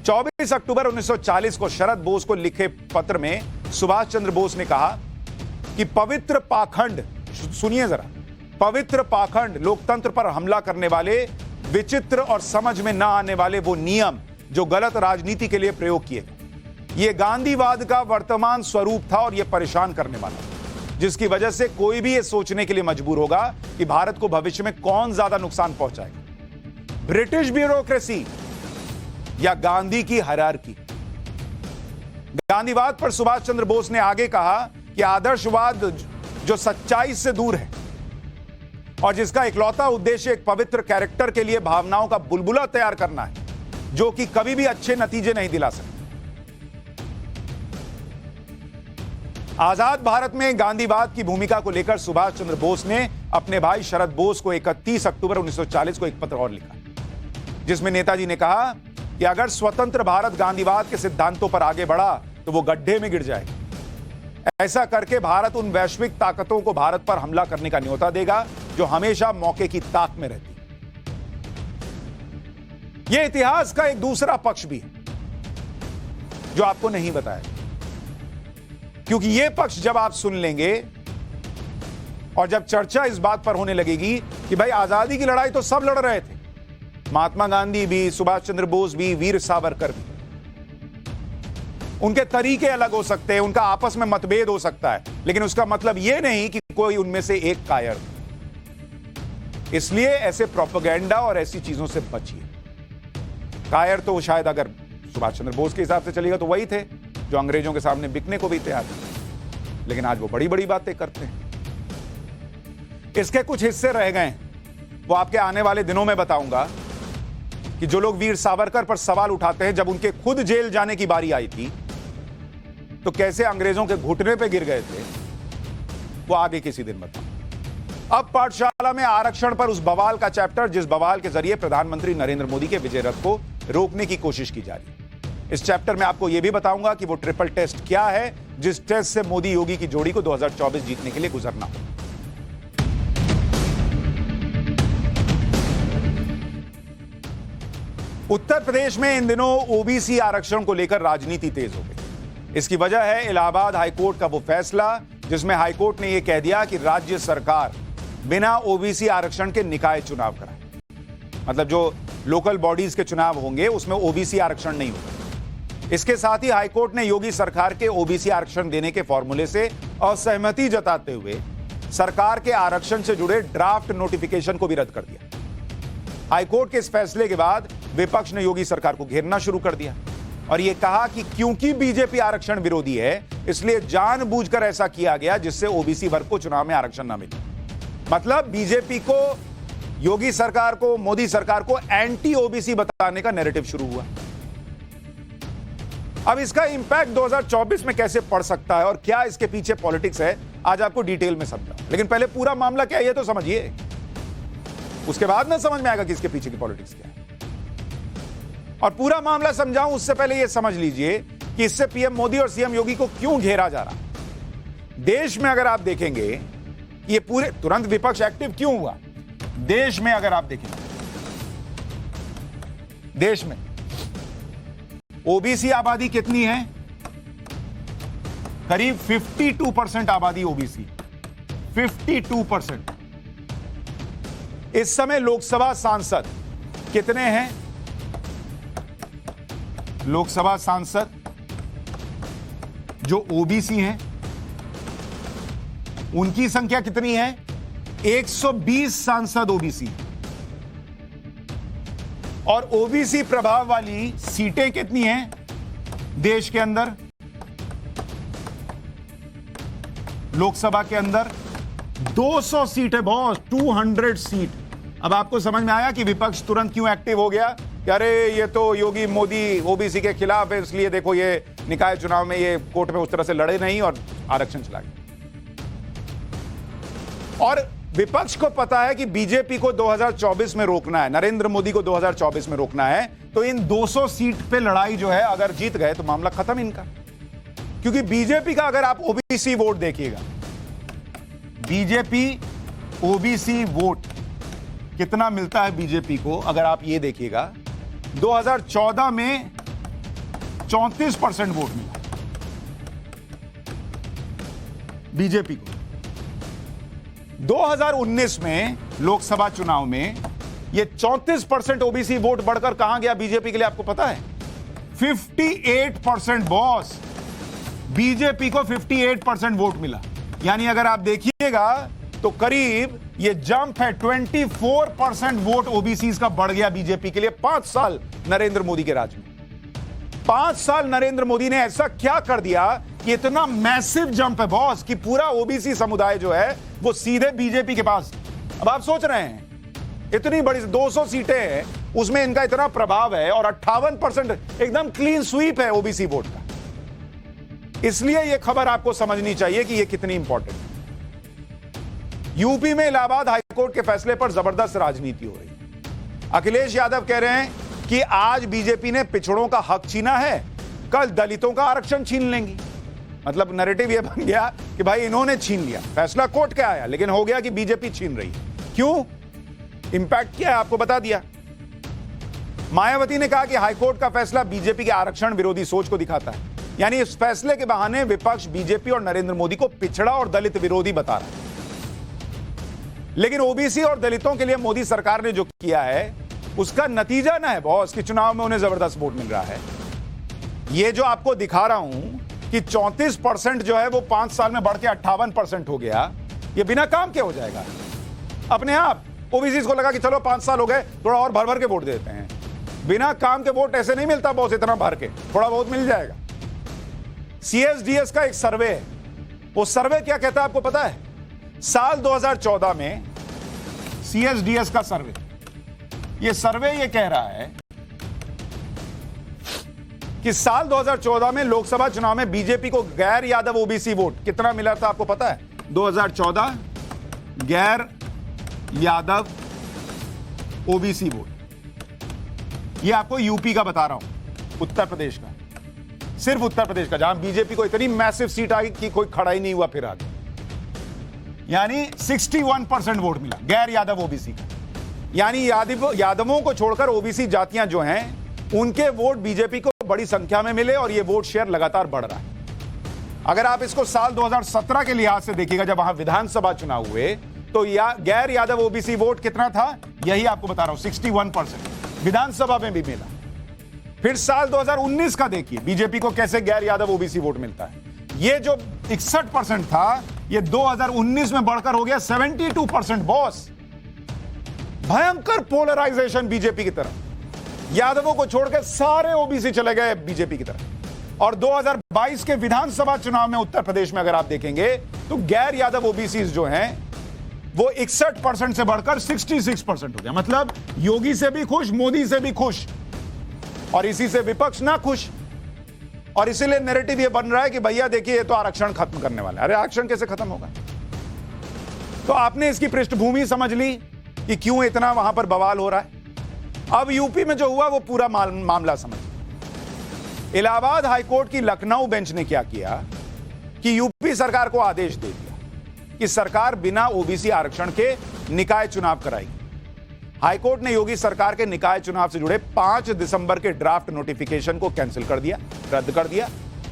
24 अक्टूबर 1940 को शरद बोस को लिखे पत्र में सुभाष चंद्र बोस ने कहा कि पवित्र पाखंड, सुनिए जरा, पवित्र पाखंड लोकतंत्र पर हमला करने वाले, विचित्र और समझ में ना आने वाले वो नियम जो गलत राजनीति के लिए प्रयोग किए गए, ये गांधीवाद का वर्तमान स्वरूप था और यह परेशान करने वाला, जिसकी वजह से कोई भी यह सोचने के लिए मजबूर होगा कि भारत को भविष्य में कौन ज्यादा नुकसान पहुंचाएगा, ब्रिटिश ब्यूरोक्रेसी या गांधी की हायरार्की। गांधीवाद पर सुभाष चंद्र बोस ने आगे कहा कि आदर्शवाद जो सच्चाई से दूर है और जिसका इकलौता उद्देश्य एक पवित्र कैरेक्टर के लिए भावनाओं का बुलबुला तैयार करना है, जो कि कभी भी अच्छे नतीजे नहीं दिला सकते। आजाद भारत में गांधीवाद की भूमिका को लेकर सुभाष चंद्र बोस ने अपने भाई शरद बोस को 31 अक्टूबर 1940 को एक पत्र और लिखा, जिसमें नेताजी ने कहा कि अगर स्वतंत्र भारत गांधीवाद के सिद्धांतों पर आगे बढ़ा तो वो गड्ढे में गिर जाएगी। ऐसा करके भारत उन वैश्विक ताकतों को भारत पर हमला करने का न्योता देगा जो हमेशा मौके की ताक में रहती। यह इतिहास का एक दूसरा पक्ष भी है जो आपको नहीं बताया, क्योंकि यह पक्ष जब आप सुन लेंगे और जब चर्चा इस बात पर होने लगेगी कि भाई आजादी की लड़ाई तो सब लड़ रहे थे, महात्मा गांधी भी, सुभाष चंद्र बोस भी, वीर सावरकर भी, उनके तरीके अलग हो सकते हैं, उनका आपस में मतभेद हो सकता है, लेकिन उसका मतलब यह नहीं कि कोई उनमें से एक कायर। इसलिए ऐसे प्रोपेगेंडा और ऐसी चीजों से बचिए। कायर तो शायद अगर सुभाष चंद्र बोस के हिसाब से चलेगा तो वही थे जो अंग्रेजों के सामने बिकने को भी तैयार थे, लेकिन आज वो बड़ी बड़ी बातें करते हैं। इसके कुछ हिस्से रह गए, वो आपके आने वाले दिनों में बताऊंगा कि जो लोग वीर सावरकर पर सवाल उठाते हैं, जब उनके खुद जेल जाने की बारी आई थी तो कैसे अंग्रेजों के घुटने पे गिर गए थे, वो आगे किसी दिन बताऊं। अब पाठशाला में आरक्षण पर उस बवाल का चैप्टर जिस बवाल के जरिए प्रधानमंत्री नरेंद्र मोदी के विजय रथ को रोकने की कोशिश की जा रही है। इस चैप्टर में आपको यह भी बताऊंगा कि वो ट्रिपल टेस्ट क्या है जिस टेस्ट से मोदी योगी की जोड़ी को 2024 जीतने के लिए गुजरना हो। उत्तर प्रदेश में इन दिनों ओबीसी आरक्षण को लेकर राजनीति तेज हो गई। इसकी वजह है इलाहाबाद हाईकोर्ट का वो फैसला जिसमें हाईकोर्ट ने यह कह दिया कि राज्य सरकार बिना ओबीसी आरक्षण के निकाय चुनाव कराए, मतलब जो लोकल बॉडीज के चुनाव होंगे उसमें ओबीसी आरक्षण नहीं होगा। इसके साथ ही हाईकोर्ट ने योगी सरकार के ओबीसी आरक्षण देने के फॉर्मूले से असहमति जताते हुए सरकार के आरक्षण से जुड़े ड्राफ्ट नोटिफिकेशन को भी रद्द कर दिया। हाईकोर्ट के इस फैसले के बाद विपक्ष ने योगी सरकार को घेरना शुरू कर दिया और यह कहा कि क्योंकि बीजेपी आरक्षण विरोधी है इसलिए जानबूझकर ऐसा किया गया जिससे ओबीसी वर्ग को चुनाव में आरक्षण न मिले। मतलब बीजेपी को, योगी सरकार को, मोदी सरकार को एंटी ओबीसी बताने का नैरेटिव शुरू हुआ। अब इसका इंपैक्ट 2024 में कैसे पड़ सकता है और क्या इसके पीछे पॉलिटिक्स है, आज आपको डिटेल में समझाऊं। लेकिन पहले पूरा मामला क्या है तो समझिए, उसके बाद ना समझ में आएगा कि इसके पीछे की पॉलिटिक्स क्या है। और पूरा मामला समझाऊं उससे पहले यह समझ लीजिए कि इससे पीएम मोदी और सीएम योगी को क्यों घेरा जा रहा। देश में अगर आप देखेंगे ये पूरे तुरंत विपक्ष एक्टिव क्यों हुआ, देश में अगर आप देखेंगे, देश में ओबीसी आबादी कितनी है, करीब 52% आबादी ओबीसी, 52%। इस समय लोकसभा सांसद कितने हैं, लोकसभा सांसद जो ओबीसी हैं उनकी संख्या कितनी है, 120 सांसद ओबीसी। और ओबीसी प्रभाव वाली सीटें कितनी हैं देश के अंदर, लोकसभा के अंदर 200 सीट है बॉस, 200 सीट। अब आपको समझ में आया कि विपक्ष तुरंत क्यों एक्टिव हो गया कि अरे ये तो योगी मोदी ओबीसी के खिलाफ है, इसलिए देखो ये निकाय चुनाव में ये कोर्ट में उस तरह से लड़े नहीं और आरक्षण चला गया। और विपक्ष को पता है कि बीजेपी को 2024 में रोकना है, नरेंद्र मोदी को 2024 में रोकना है, तो इन 200 सीट पे लड़ाई जो है अगर जीत गए तो मामला खत्म इनका। क्योंकि बीजेपी का अगर आप ओबीसी वोट देखिएगा, बीजेपी ओबीसी वोट कितना मिलता है बीजेपी को, अगर आप ये देखिएगा 2014 में 34% वोट मिला बीजेपी को। 2019 में लोकसभा चुनाव में ये 34% ओबीसी वोट बढ़कर कहां गया बीजेपी के लिए, आपको पता है 58% बॉस, बीजेपी को 58% वोट मिला। यानी अगर आप देखिएगा तो करीब ये जंप है, 24% वोट ओबीसी का बढ़ गया बीजेपी के लिए 5 साल नरेंद्र मोदी के राज में। 5 साल नरेंद्र मोदी ने ऐसा क्या कर दिया कि इतना मैसिव जंप है बॉस कि पूरा ओबीसी समुदाय जो है वो सीधे बीजेपी के पास। अब आप सोच रहे हैं इतनी बड़ी 200 सीटें हैं, उसमें इनका इतना प्रभाव है और 58% एकदम क्लीन स्वीप है ओबीसी वोट का। इसलिए यह खबर आपको समझनी चाहिए कि यह कितनी इंपॉर्टेंट है। यूपी में इलाहाबाद हाईकोर्ट के फैसले पर जबरदस्त राजनीति हो रही है। अखिलेश यादव कह रहे हैं कि आज बीजेपी ने पिछड़ों का हक छीना है, कल दलितों का आरक्षण छीन लेंगी। मतलब नैरेटिव यह बन गया कि भाई इन्होंने छीन लिया, फैसला कोर्ट का आया, लेकिन हो गया कि बीजेपी छीन रही है। क्यों? इंपैक्ट क्या है आपको बता दिया। मायावती ने कहा कि हाईकोर्ट का फैसला बीजेपी के आरक्षण विरोधी सोच को दिखाता है, यानी इस फैसले के बहाने विपक्ष बीजेपी और नरेंद्र मोदी को पिछड़ा और दलित विरोधी बता रहा है। लेकिन ओबीसी और दलितों के लिए मोदी सरकार ने जो किया है उसका नतीजा ना है बॉस कि चुनाव में उन्हें जबरदस्त वोट मिल रहा है। ये जो आपको दिखा रहा हूं कि 34% जो है वो 5 साल में बढ़ के 58% हो गया, ये बिना काम के हो जाएगा अपने आप। ओबीसी को लगा कि चलो 5 साल हो गए, थोड़ा और भर भर के वोट देते हैं। बिना काम के वोट ऐसे नहीं मिलता बॉस, इतना भर के थोड़ा बहुत मिल जाएगा। सीएसडीएस का एक सर्वे है, वो सर्वे क्या कहता है आपको पता है? साल 2014 में सीएसडीएस का सर्वे, ये सर्वे ये कह रहा है कि साल 2014 में लोकसभा चुनाव में बीजेपी को गैर यादव ओबीसी वोट कितना मिला था आपको पता है? 2014 गैर यादव ओबीसी वोट। ये आपको यूपी का बता रहा हूं, उत्तर प्रदेश का, सिर्फ उत्तर प्रदेश का, जहां बीजेपी को इतनी मैसिव सीट आ गई कि कोई खड़ा ही नहीं हुआ फिर आगे। यानी 61% वोट मिला गैर यादव ओबीसी का। यानी यादवों को छोड़कर ओबीसी जातियां जो हैं उनके वोट बीजेपी को बड़ी संख्या में मिले और ये वोट शेयर लगातार बढ़ रहा है। अगर आप इसको साल 2017 के लिहाज से देखिएगा, जब वहां विधानसभा चुनाव हुए, तो गैर यादव ओबीसी वोट कितना था? यही आपको बता रहा हूं, 61% विधानसभा में भी मिला। फिर साल 2019 का देखिए बीजेपी को कैसे गैर यादव ओबीसी वोट मिलता है। ये जो 61% था, ये 2019 में बढ़कर हो गया 72% बॉस। भयंकर पोलराइजेशन बीजेपी की तरफ, यादवों को छोड़कर सारे ओबीसी चले गए बीजेपी की तरफ। और 2022 के विधानसभा चुनाव में उत्तर प्रदेश में अगर आप देखेंगे तो गैर यादव ओबीसी जो हैं वो 61% से बढ़कर 66% हो गया। मतलब योगी से भी खुश, मोदी से भी खुश, और इसी से विपक्ष ना खुश। और इसीलिए नैरेटिव ये बन रहा है कि भैया देखिए ये तो आरक्षण खत्म करने वाला है। अरे आरक्षण कैसे खत्म होगा? तो आपने इसकी पृष्ठभूमि समझ ली कि क्यों इतना वहां पर बवाल हो रहा है। अब यूपी में जो हुआ वो पूरा मामला समझ। इलाहाबाद हाईकोर्ट की लखनऊ बेंच ने क्या किया कि यूपी सरकार को आदेश दे दिया कि सरकार बिना ओबीसी आरक्षण के निकाय चुनाव कराएगी। हाईकोर्ट ने योगी सरकार के निकाय चुनाव से जुड़े 5 दिसंबर के ड्राफ्ट नोटिफिकेशन को कैंसिल कर दिया, रद्द कर दिया,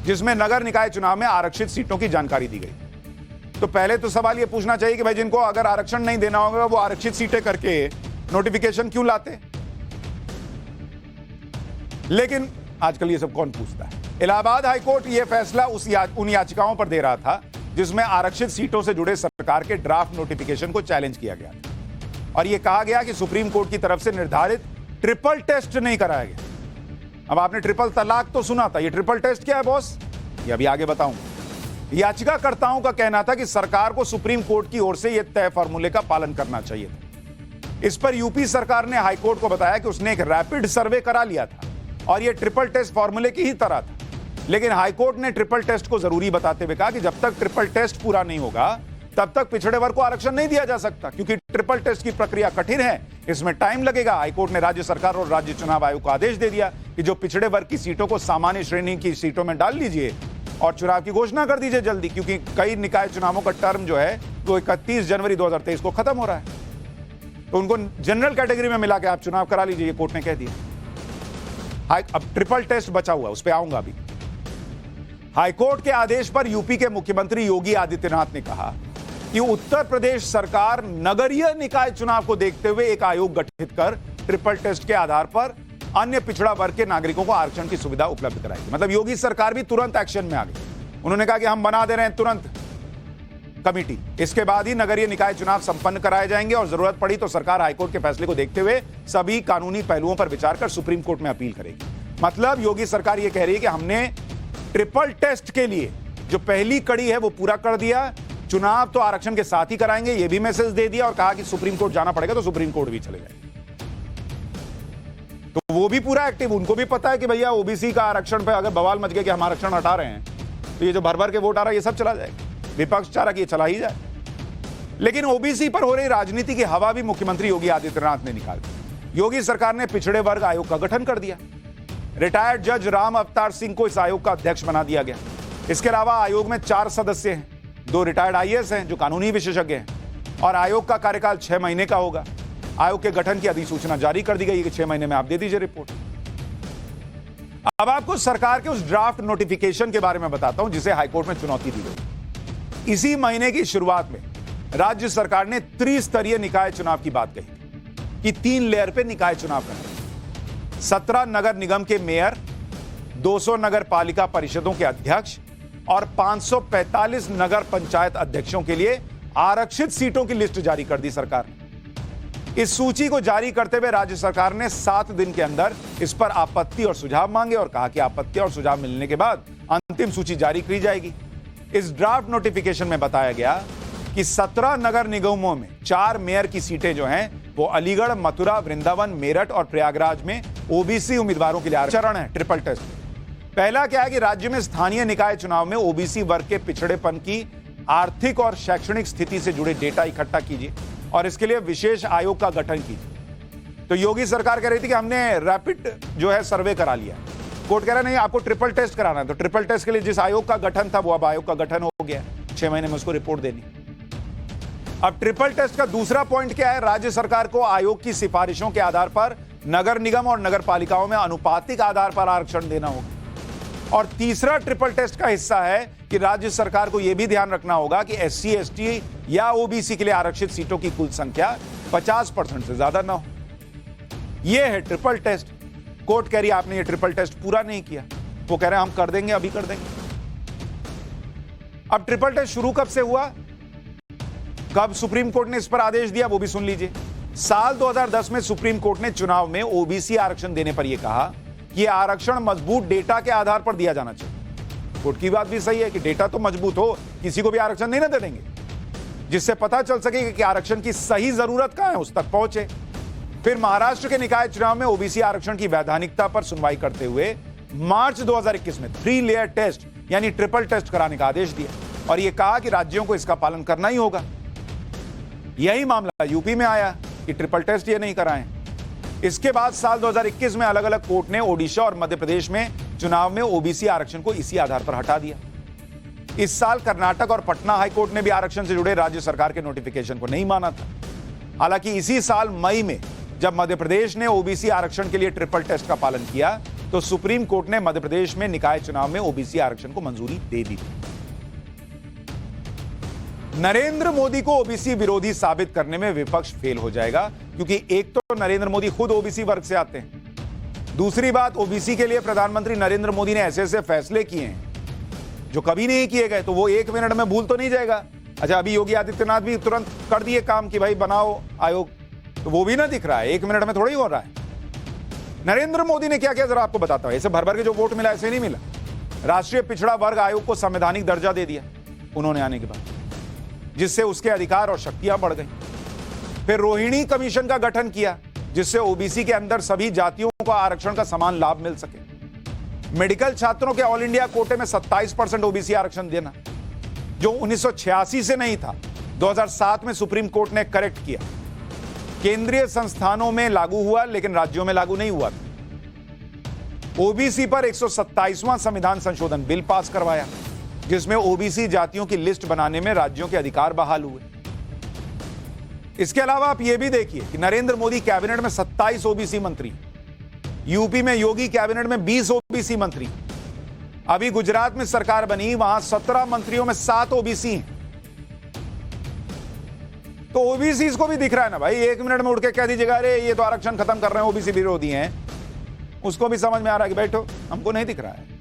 जिसमें नगर निकाय चुनाव में आरक्षित सीटों की जानकारी दी गई। तो पहले तो सवाल यह पूछना चाहिए कि भाई जिनको अगर आरक्षण नहीं देना होगा वो आरक्षित सीटें करके नोटिफिकेशन क्यों लाते? लेकिन आजकल ये सब कौन पूछता है। इलाहाबाद हाईकोर्ट यह फैसला उन याचिकाओं पर दे रहा था जिसमें आरक्षित सीटों से जुड़े सरकार के ड्राफ्ट नोटिफिकेशन को चैलेंज किया गया था, और यह कहा गया कि सुप्रीम कोर्ट की तरफ से निर्धारित ट्रिपल टेस्ट नहीं कराया गया। अब आपने ट्रिपल तलाक तो सुना था, यह ट्रिपल टेस्ट क्या है बॉस? ये अभी आगे बताऊंगा। याचिकाकर्ताओं का कहना था कि सरकार को सुप्रीम कोर्ट की ओर से यह तय फॉर्मूले का पालन करना चाहिए था। इस पर यूपी सरकार ने हाईकोर्ट को बताया कि उसने एक रैपिड सर्वे करा लिया था और यह ट्रिपल टेस्ट फॉर्मूले की ही तरह था। लेकिन हाईकोर्ट ने ट्रिपल टेस्ट को जरूरी बताते हुए कहा कि जब तक ट्रिपल टेस्ट पूरा नहीं होगा तब तक पिछड़े वर्ग को आरक्षण नहीं दिया जा सकता, क्योंकि ट्रिपल टेस्ट की प्रक्रिया कठिन है, इसमें टाइम लगेगा। हाईकोर्ट ने राज्य सरकार और राज्य चुनाव आयोग को आदेश दे दिया कि जो पिछड़े वर्ग की सीटों को सामान्य श्रेणी की सीटों में डाल लीजिए और चुनाव की घोषणा कर दीजिए जल्दी, क्योंकि कई निकाय चुनावों का टर्म जो है वो 31 जनवरी 2023 को खत्म हो रहा है। तो उनको जनरल कैटेगरी में मिला के आप चुनाव करा लीजिए, ये कोर्ट ने कह दिया। अब ट्रिपल टेस्ट बचा हुआ, उस पर आऊंगा अभी। हाईकोर्ट के आदेश पर यूपी के मुख्यमंत्री योगी आदित्यनाथ ने कहा कि उत्तर प्रदेश सरकार नगरीय निकाय चुनाव को देखते हुए एक आयोग गठित कर ट्रिपल टेस्ट के आधार पर अन्य पिछड़ा वर्ग के नागरिकों को आरक्षण की सुविधा उपलब्ध कराएगी। मतलब योगी सरकार भी तुरंत एक्शन में आ गई। उन्होंने कहा कि हम बना दे रहे हैं तुरंत कमेटी, इसके बाद ही नगरीय निकाय चुनाव संपन्न कराए जाएंगे और जरूरत पड़ी तो सरकार हाईकोर्ट के फैसले को देखते हुए सभी कानूनी पहलुओं पर विचार कर सुप्रीम कोर्ट में अपील करेगी। मतलब योगी सरकार यह कह रही है कि हमने ट्रिपल टेस्ट के लिए जो पहली कड़ी है वो पूरा कर दिया, चुनाव तो आरक्षण के साथ ही कराएंगे, ये भी मैसेज दे दिया, और कहा कि सुप्रीम कोर्ट जाना पड़ेगा तो सुप्रीम कोर्ट भी चले जाएंगे। तो वो भी पूरा एक्टिव, उनको भी पता है कि भैया ओबीसी का आरक्षण पे अगर बवाल मच गया कि हम आरक्षण हटा रहे हैं तो ये जो भर भर के वोट आ रहा है ये सब चला जाएगा। विपक्ष चाह रहा कि ये चला ही जाए। लेकिन ओबीसी पर हो रही राजनीति की हवा भी मुख्यमंत्री योगी आदित्यनाथ ने निकाल दी। योगी सरकार ने पिछड़े वर्ग आयोग का गठन कर दिया। रिटायर्ड जज राम अवतार सिंह को इस आयोग का अध्यक्ष बना दिया गया। इसके अलावा आयोग में 4 सदस्य हैं, 2 रिटायर्ड आईएएस हैं जो कानूनी विशेषज्ञ हैं, और आयोग का कार्यकाल 6 महीने का होगा। आयोग के गठन की अधिसूचना जारी कर दी गई है कि 6 महीने में आप दे दीजिए रिपोर्ट। अब आपको सरकार के उस ड्राफ्ट नोटिफिकेशन के बारे में बताता हूं जिसे हाईकोर्ट में चुनौती दी गई। इसी महीने की शुरुआत में राज्य सरकार ने त्रिस्तरीय निकाय चुनाव की बात कही कि 3 लेयर पे निकाय चुनाव करना। 17 नगर निगम के मेयर, 200 नगर पालिका परिषदों के अध्यक्ष और 545 नगर पंचायत अध्यक्षों के लिए आरक्षित सीटों की लिस्ट जारी कर दी सरकार ने। इस सूची को जारी करते हुए राज्य सरकार ने 7 दिन के अंदर इस पर आपत्ति और सुझाव मांगे और कहा कि आपत्ति और सुझाव मिलने के बाद अंतिम सूची जारी की जाएगी। इस ड्राफ्ट नोटिफिकेशन में बताया गया कि 17 नगर निगमों में 4 मेयर की सीटें जो हैं वो अलीगढ़, मथुरा, वृंदावन, मेरठ और प्रयागराज में ओबीसी उम्मीदवारों के लिए आरक्षण है। ट्रिपल टेस्ट पहला क्या है कि राज्य में स्थानीय निकाय चुनाव में ओबीसी वर्ग के पिछड़ेपन की आर्थिक और शैक्षणिक स्थिति से जुड़े डेटा इकट्ठा कीजिए और इसके लिए विशेष आयोग का गठन कीजिए। तो योगी सरकार कह रही थी कि हमने रैपिड जो है सर्वे करा लिया। कोर्ट कह रहा नहीं, आपको ट्रिपल टेस्ट कराना है। तो ट्रिपल टेस्ट के लिए जिस आयोग का गठन था वो अब आयोग का गठन हो गया, 6 महीने में उसको रिपोर्ट देनी। अब ट्रिपल टेस्ट का दूसरा पॉइंट क्या है? राज्य सरकार को आयोग की सिफारिशों के आधार पर नगर निगम और नगर पालिकाओं में अनुपातिक आधार पर आरक्षण देना होगा। और तीसरा ट्रिपल टेस्ट का हिस्सा है कि राज्य सरकार को यह भी ध्यान रखना होगा कि एससी, एसटी या ओबीसी के लिए आरक्षित सीटों की कुल संख्या 50% से ज्यादा ना हो। यह है ट्रिपल टेस्ट। कोर्ट कह रही है आपने ये ट्रिपल टेस्ट पूरा नहीं किया। वो कह रहे हैं हम कर देंगे, अभी कर देंगे। अब ट्रिपल टेस्ट शुरू कब से हुआ, कब सुप्रीम कोर्ट ने इस पर आदेश दिया, वो भी सुन लीजिए। साल 2010 में सुप्रीम कोर्ट ने चुनाव में ओबीसी आरक्षण देने पर यह कहा कि यह आरक्षण मजबूत डेटा के आधार पर दिया जाना चाहिए। कोर्ट की बात भी सही है कि डेटा तो मजबूत हो, किसी को भी आरक्षण नहीं ना दे देंगे, जिससे पता चल सके कि आरक्षण की सही जरूरत कहां है, उस तक पहुंचे। फिर महाराष्ट्र के निकाय चुनाव में ओबीसी आरक्षण की वैधानिकता पर सुनवाई करते हुए मार्च 2021 में 3 लेयर टेस्ट यानी ट्रिपल टेस्ट कराने का आदेश दिया और यह कहा कि राज्यों को इसका पालन करना ही होगा। यही मामला यूपी में आया कि ट्रिपल टेस्ट ये नहीं कराएं। इसके बाद साल 2021 में अलग अलग कोर्ट ने ओडिशा और मध्य प्रदेश में चुनाव में ओबीसी आरक्षण को इसी आधार पर हटा दिया। इस साल कर्नाटक और पटना हाईकोर्ट ने भी आरक्षण से जुड़े राज्य सरकार के नोटिफिकेशन को नहीं माना था। हालांकि इसी साल मई में जब मध्य प्रदेश ने ओबीसी आरक्षण के लिए ट्रिपल टेस्ट का पालन किया तो सुप्रीम कोर्ट ने मध्य प्रदेश में निकाय चुनाव में ओबीसी आरक्षण को मंजूरी दे दी। नरेंद्र मोदी को ओबीसी विरोधी साबित करने में विपक्ष फेल हो जाएगा, क्योंकि एक तो नरेंद्र मोदी खुद ओबीसी वर्ग से आते हैं, दूसरी बात ओबीसी के लिए प्रधानमंत्री नरेंद्र मोदी ने ऐसे ऐसे फैसले किए हैं जो कभी नहीं किए गए, तो वो 1 मिनट में भूल तो नहीं जाएगा। अच्छा, अभी योगी आदित्यनाथ भी तुरंत कर दिए काम कि भाई बनाओ आयोग, तो वो भी ना दिख रहा है, 1 मिनट में थोड़ी हो रहा है। नरेंद्र मोदी ने क्या किया जरा आपको बताता हूं। ऐसे भर भर के जो वोट मिला ऐसे नहीं मिला। राष्ट्रीय पिछड़ा वर्ग आयोग को संवैधानिक दर्जा दे दिया उन्होंने आने के बाद, जिससे उसके अधिकार और शक्तियां बढ़ गई। फिर रोहिणी कमीशन का गठन किया जिससे ओबीसी के अंदर सभी जातियों को आरक्षण का समान लाभ मिल सके। मेडिकल छात्रों के ऑल इंडिया कोटे में 27% ओबीसी आरक्षण देना, जो 1986 से नहीं था, 2007 में सुप्रीम कोर्ट ने करेक्ट किया। केंद्रीय संस्थानों में लागू हुआ लेकिन राज्यों में लागू नहीं हुआ। ओबीसी पर 127वां संविधान संशोधन बिल पास करवाया जिसमें ओबीसी जातियों की लिस्ट बनाने में राज्यों के अधिकार बहाल हुए। इसके अलावा आप यह भी देखिए कि नरेंद्र मोदी कैबिनेट में 27 ओबीसी मंत्री, यूपी में योगी कैबिनेट में 20 ओबीसी मंत्री, अभी गुजरात में सरकार बनी वहां 17 मंत्रियों में 7 ओबीसी हैं। तो ओबीसी को भी दिख रहा है ना भाई, 1 मिनट में उड़ के कह दीजिएगा अरे ये तो आरक्षण खत्म कर रहे हैं, ओबीसी विरोधी हैं, उसको भी समझ में आ रहा है कि बैठो, हमको नहीं दिख रहा है।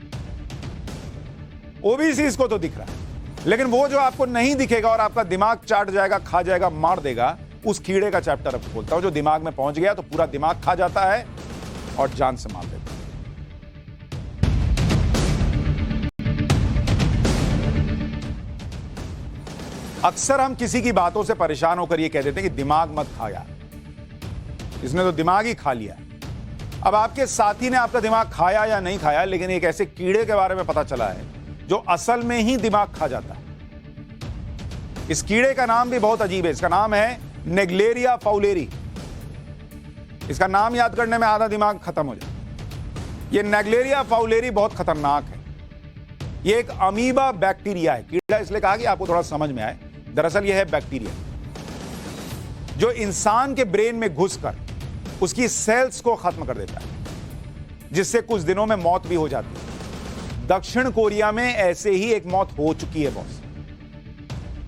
ओबीसी को तो दिख रहा है, लेकिन वो जो आपको नहीं दिखेगा और आपका दिमाग चाट जाएगा, खा जाएगा, मार देगा, उस कीड़े का चैप्टर अब खोलता हूं जो दिमाग में पहुंच गया तो पूरा दिमाग खा जाता है और जान से मार देता है। अक्सर हम किसी की बातों से परेशान होकर ये कह देते हैं कि दिमाग मत खाया, इसने तो दिमाग ही खा लिया। अब आपके साथी ने आपका दिमाग खाया या नहीं खाया, लेकिन एक ऐसे कीड़े के बारे में पता चला है जो असल में ही दिमाग खा जाता है। इस कीड़े का नाम भी बहुत अजीब है, इसका नाम है नेग्लेरिया फाउलेरी। इसका नाम याद करने में आधा दिमाग खत्म हो जाए। ये नेग्लेरिया फाउलेरी बहुत खतरनाक है। ये एक अमीबा बैक्टीरिया है। कीड़ा इसलिए कहा कि आपको थोड़ा समझ में आए, दरअसल यह है बैक्टीरिया जो इंसान के ब्रेन में घुसकर उसकी सेल्स को खत्म कर देता है, जिससे कुछ दिनों में मौत भी हो जाती है। दक्षिण कोरिया में ऐसे ही एक मौत हो चुकी है बॉस।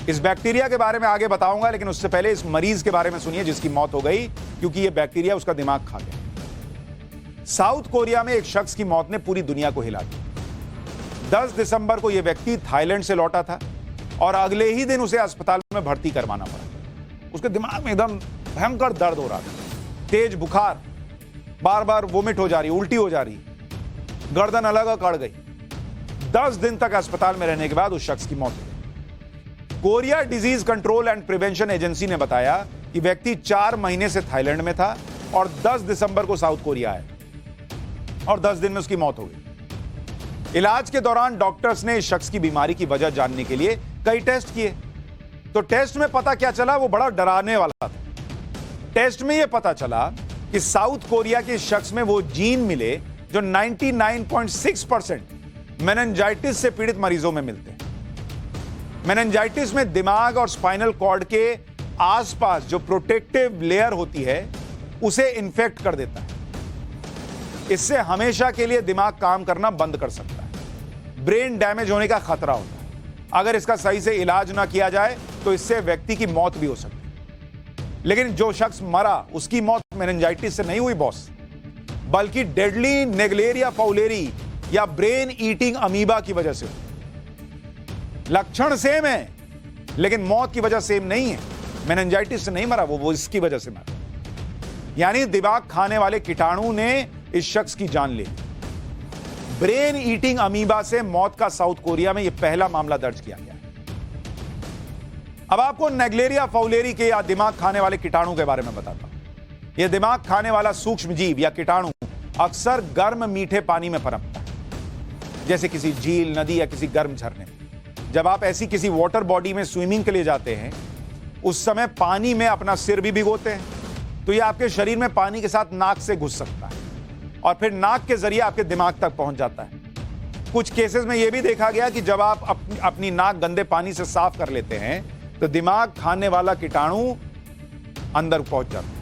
इस बैक्टीरिया के बारे में आगे बताऊंगा, लेकिन उससे पहले इस मरीज के बारे में सुनिए जिसकी मौत हो गई क्योंकि यह बैक्टीरिया उसका दिमाग खा गया। साउथ कोरिया में एक शख्स की मौत ने पूरी दुनिया को हिला दिया। 10 दिसंबर को यह व्यक्ति थाईलैंड से लौटा था और अगले ही दिन उसे अस्पताल में भर्ती करवाना पड़ा। उसके दिमाग में एकदम भयंकर दर्द हो रहा था, तेज बुखार, बार बार वोमिट हो जा रही, उल्टी हो जा रही, गर्दन अलग अकड़ गई। 10 दिन तक अस्पताल में रहने के बाद उस शख्स की मौत हो गई। Korea disease control and prevention agency ने बताया कि व्यक्ति 4 महीने से थाईलैंड में था और 10 दिसंबर को साउथ कोरिया आया और 10 दिन में उसकी मौत हो गई। इलाज के दौरान डॉक्टर्स ने इस शख्स की बीमारी की वजह जानने के लिए कई टेस्ट किए, तो टेस्ट में पता क्या चला, वो बड़ा डराने वाला था। टेस्ट में यह पता चला कि साउथ कोरिया के शख्स में वो जीन मिले जो 99.6% मेनिंजाइटिस से पीड़ित मरीजों में मिलते हैं। मेनिंजाइटिस में दिमाग और स्पाइनल कॉर्ड के आसपास जो प्रोटेक्टिव लेयर होती है उसे इन्फेक्ट कर देता है। इससे हमेशा के लिए दिमाग काम करना बंद कर सकता है। ब्रेन डैमेज होने का खतरा होता है। अगर इसका सही से इलाज ना किया जाए तो इससे व्यक्ति की मौत भी हो सकती है। लेकिन जो शख्स मरा उसकी मौत मेनिंजाइटिस से नहीं हुई बॉस, बल्कि डेडली नेग्लेरिया फाउलेरी या ब्रेन ईटिंग अमीबा की वजह से हुई। लक्षण सेम है लेकिन मौत की वजह सेम नहीं है। मेनिंजाइटिस से नहीं मरा वो इसकी वजह से मरा। यानी दिमाग खाने वाले कीटाणु ने इस शख्स की जान ले ली। ब्रेन ईटिंग अमीबा से मौत का साउथ कोरिया में यह पहला मामला दर्ज किया गया है। अब आपको नेग्लेरिया फाउलेरी के या दिमाग खाने वाले कीटाणु के बारे में बताता हूं। यह दिमाग खाने वाला सूक्ष्म जीव या कीटाणु अक्सर गर्म मीठे पानी में पनपता है, जैसे किसी झील, नदी या किसी गर्म झरने में। जब आप ऐसी किसी वाटर बॉडी में स्विमिंग के लिए जाते हैं, उस समय पानी में अपना सिर भी भिगोते हैं, तो यह आपके शरीर में पानी के साथ नाक से घुस सकता है और फिर नाक के जरिए आपके दिमाग तक पहुंच जाता है। कुछ केसेस में यह भी देखा गया कि जब आप अपनी नाक गंदे पानी से साफ कर लेते हैं तो दिमाग खाने वाला कीटाणु अंदर पहुंच जाता है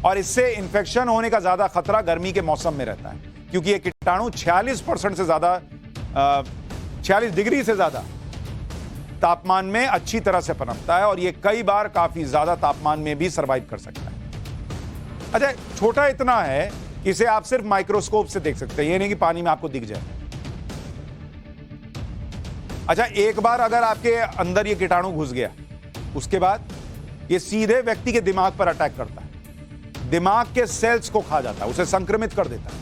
और इससे इंफेक्शन होने का ज्यादा खतरा गर्मी के मौसम में रहता है, क्योंकि यह कीटाणु 46% से ज्यादा 46 डिग्री से ज्यादा तापमान में अच्छी तरह से पनपता है और यह कई बार काफी ज्यादा तापमान में भी सर्वाइव कर सकता है। अच्छा, छोटा इतना है इसे आप सिर्फ माइक्रोस्कोप से देख सकते हैं, ये नहीं कि पानी में आपको दिख जाए। अच्छा, एक बार अगर आपके अंदर ये कीटाणु घुस गया, उसके बाद ये सीधे व्यक्ति के दिमाग पर अटैक करता है, दिमाग के सेल्स को खा जाता है, उसे संक्रमित कर देता है,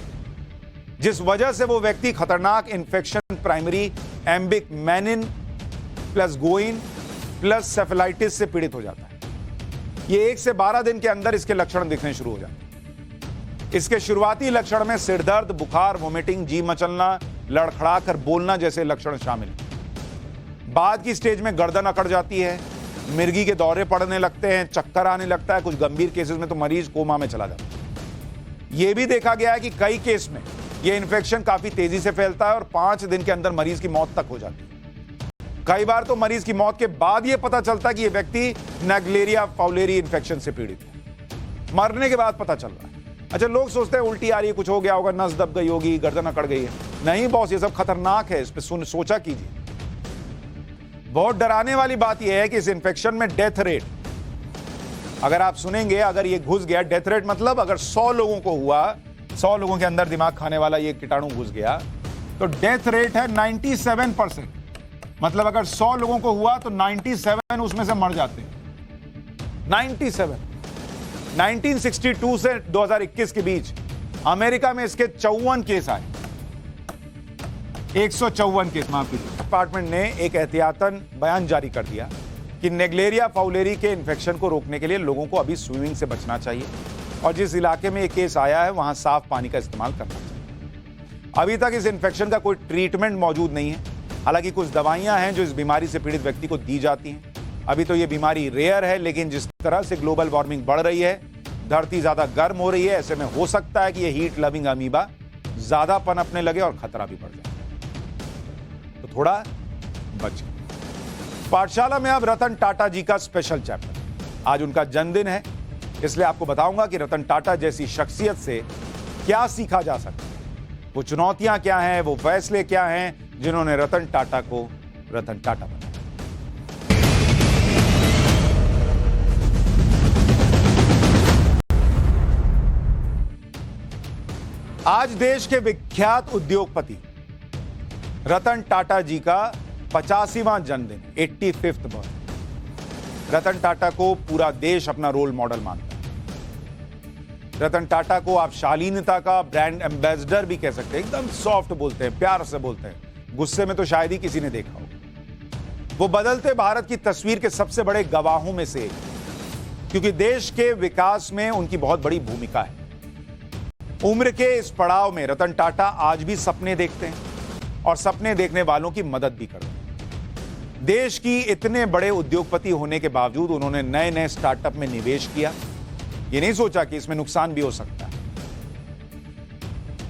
जिस वजह से वो व्यक्ति खतरनाक infection, primary amoebic meningoencephalitis से पीड़ित हो जाता है। ये 1 से 12 दिन के अंदर इसके लक्षण दिखने शुरू हो जाते हैं। इसके शुरुआती लक्षण में सिरदर्द, बुखार, वोमिटिंग, जी मचलना, लड़खड़ाकर बोलना जैसे लक्षण शामिल हैं। बाद की स्टेज में गर्दन अकड़ जाती है, मिर्गी के दौरे पड़ने लगते हैं, चक्कर आने लगता है, कुछ गंभीर केसेस में तो मरीज कोमा में चला जाता है। यह भी देखा गया है कि कई केस में यह इंफेक्शन काफी तेजी से फैलता है और 5 दिन के अंदर मरीज की मौत तक हो जाती है। कई बार तो मरीज की मौत के बाद यह पता चलता है कि यह व्यक्ति नेग्लेरिया फाउलेरी इंफेक्शन से पीड़ित है। मरने के बाद पता चल रहा है। अच्छा, लोग सोचते हैं उल्टी आ रही है, कुछ हो गया होगा, नस दब गई होगी, गर्दन अकड़ गई है। नहीं बॉस, ये सब खतरनाक है, इस पर सोचा कीजिए। बहुत डराने वाली बात यह है कि इस इंफेक्शन में डेथ रेट, अगर आप सुनेंगे, अगर ये घुस गया, डेथ रेट मतलब अगर 100 लोगों को हुआ, 100 लोगों के अंदर दिमाग खाने वाला ये कीटाणु घुस गया, तो डेथ रेट है 97%। मतलब अगर 100 लोगों को हुआ तो 97 उसमें से मर जाते हैं। 97। 1962 से 2021 के बीच अमेरिका में इसके 54 केस आए। 154 केस, माफ कीजिए। डिपार्टमेंट ने एक एहतियातन बयान जारी कर दिया कि नेग्लेरिया फाउलेरी के इन्फेक्शन को रोकने के लिए लोगों को अभी स्विमिंग से बचना चाहिए और जिस इलाके में ये केस आया है वहां साफ पानी का इस्तेमाल करना चाहिए। अभी तक इस इन्फेक्शन का कोई ट्रीटमेंट मौजूद नहीं है। हालांकि कुछ दवाइयां हैं जो इस बीमारी से पीड़ित व्यक्ति को दी जाती हैं। अभी तो ये बीमारी रेयर है, लेकिन जिस तरह से ग्लोबल वार्मिंग बढ़ रही है, धरती ज्यादा गर्म हो रही है, ऐसे में हो सकता है कि ये हीट लविंग अमीबा ज्यादा पनपने लगे और खतरा भी बढ़ जाए, तो थोड़ा बच। पाठशाला में अब रतन टाटा जी का स्पेशल चैप्टर। आज उनका जन्मदिन है, इसलिए आपको बताऊंगा कि रतन टाटा जैसी शख्सियत से क्या सीखा जा सकता है, वो चुनौतियां क्या हैं, वो फैसले क्या हैं जिन्होंने रतन टाटा को रतन टाटा बनाया। आज देश के विख्यात उद्योगपति रतन टाटा जी का 85वां जन्मदिन, 85th बर्थ। रतन टाटा को पूरा देश अपना रोल मॉडल मानता है। रतन टाटा को आप शालीनता का ब्रांड एम्बेसडर भी कह सकते हैं। एकदम सॉफ्ट बोलते हैं, प्यार से बोलते हैं, गुस्से में तो शायद ही किसी ने देखा हो। वो बदलते भारत की तस्वीर के सबसे बड़े गवाहों में से एक, क्योंकि देश के विकास में उनकी बहुत बड़ी भूमिका है। उम्र के इस पड़ाव में रतन टाटा आज भी सपने देखते हैं और सपने देखने वालों की मदद भी करते हैं। देश की इतने बड़े उद्योगपति होने के बावजूद उन्होंने नए नए स्टार्टअप में निवेश किया। ये नहीं सोचा कि इसमें नुकसान भी हो सकता है।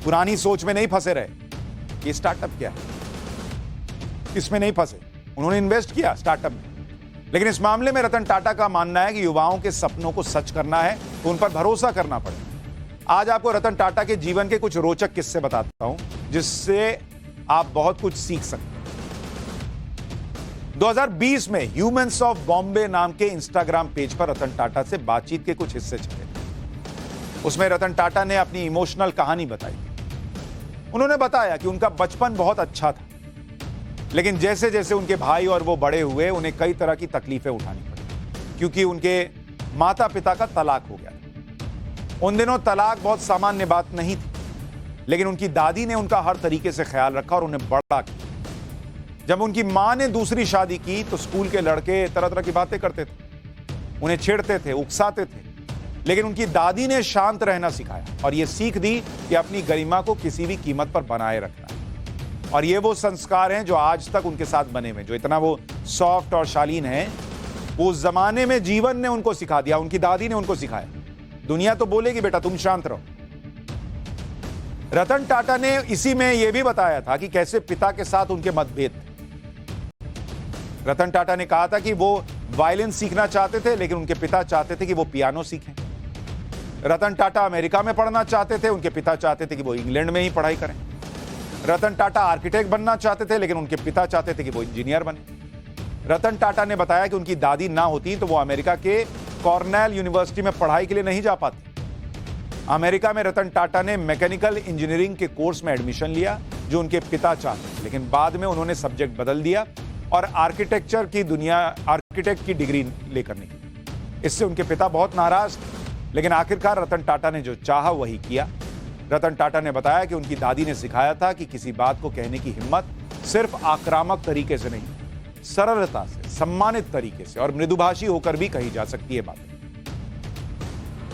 पुरानी सोच में नहीं फंसे रहे, ये स्टार्टअप क्या है, इसमें नहीं फंसे, उन्होंने इन्वेस्ट किया स्टार्टअप में। लेकिन इस मामले में रतन टाटा का मानना है कि युवाओं के सपनों को सच करना है तो उन पर भरोसा करना पड़ेगा। आज आपको रतन टाटा के जीवन के कुछ रोचक किस्से बताता हूं, जिससे आप बहुत कुछ सीख सकते हैं। 2020 में ह्यूमंस ऑफ बॉम्बे नाम के इंस्टाग्राम पेज पर रतन टाटा से बातचीत के कुछ हिस्से छपे। उसमें रतन टाटा ने अपनी इमोशनल कहानी बताई। उन्होंने बताया कि उनका बचपन बहुत अच्छा था, लेकिन जैसे जैसे उनके भाई और वो बड़े हुए, उन्हें कई तरह की तकलीफें उठानी पड़ी, क्योंकि उनके माता पिता का तलाक हो गया था। उन दिनों तलाक बहुत सामान्य बात नहीं थी, लेकिन उनकी दादी ने उनका हर तरीके से ख्याल रखा और उन्हें बड़ा किया। जब उनकी मां ने दूसरी शादी की तो स्कूल के लड़के तरह तरह की बातें करते थे, उन्हें छेड़ते थे, उकसाते थे, लेकिन उनकी दादी ने शांत रहना सिखाया और यह सीख दी कि अपनी गरिमा को किसी भी कीमत पर बनाए रखना है। और ये वो संस्कार हैं जो आज तक उनके साथ बने हुए, जो इतना वो सॉफ्ट और शालीन है, वो उस जमाने में जीवन ने उनको सिखा दिया, उनकी दादी ने उनको सिखाया। दुनिया तो बोलेगी बेटा तुम शांत रहो। रतन टाटा ने इसी में यह भी बताया था कि कैसे पिता के साथ उनके मतभेद थे। रतन टाटा ने कहा था कि वो वायलिन सीखना चाहते थे, लेकिन उनके पिता चाहते थे कि वो पियानो सीखें। रतन टाटा अमेरिका में पढ़ना चाहते थे, उनके पिता चाहते थे कि वो इंग्लैंड में ही पढ़ाई करें। रतन टाटा आर्किटेक्ट बनना चाहते थे, लेकिन उनके पिता चाहते थे कि वो इंजीनियर बने। रतन टाटा ने बताया कि उनकी दादी ना होती तो वो अमेरिका के कॉर्नेल यूनिवर्सिटी में पढ़ाई के लिए नहीं जा पाते। अमेरिका में रतन टाटा ने मैकेनिकल इंजीनियरिंग के कोर्स में एडमिशन लिया, जो उनके पिता चाहते, लेकिन बाद में उन्होंने सब्जेक्ट बदल दिया और आर्किटेक्ट की डिग्री लेकर निकले। इससे उनके पिता बहुत नाराज थे, लेकिन आखिरकार रतन टाटा ने जो चाहा वही किया। रतन टाटा ने बताया कि उनकी दादी ने सिखाया था कि किसी बात को कहने की हिम्मत सिर्फ आक्रामक तरीके से नहीं, सरलता से, सम्मानित तरीके से और मृदुभाषी होकर भी कही जा सकती है बात।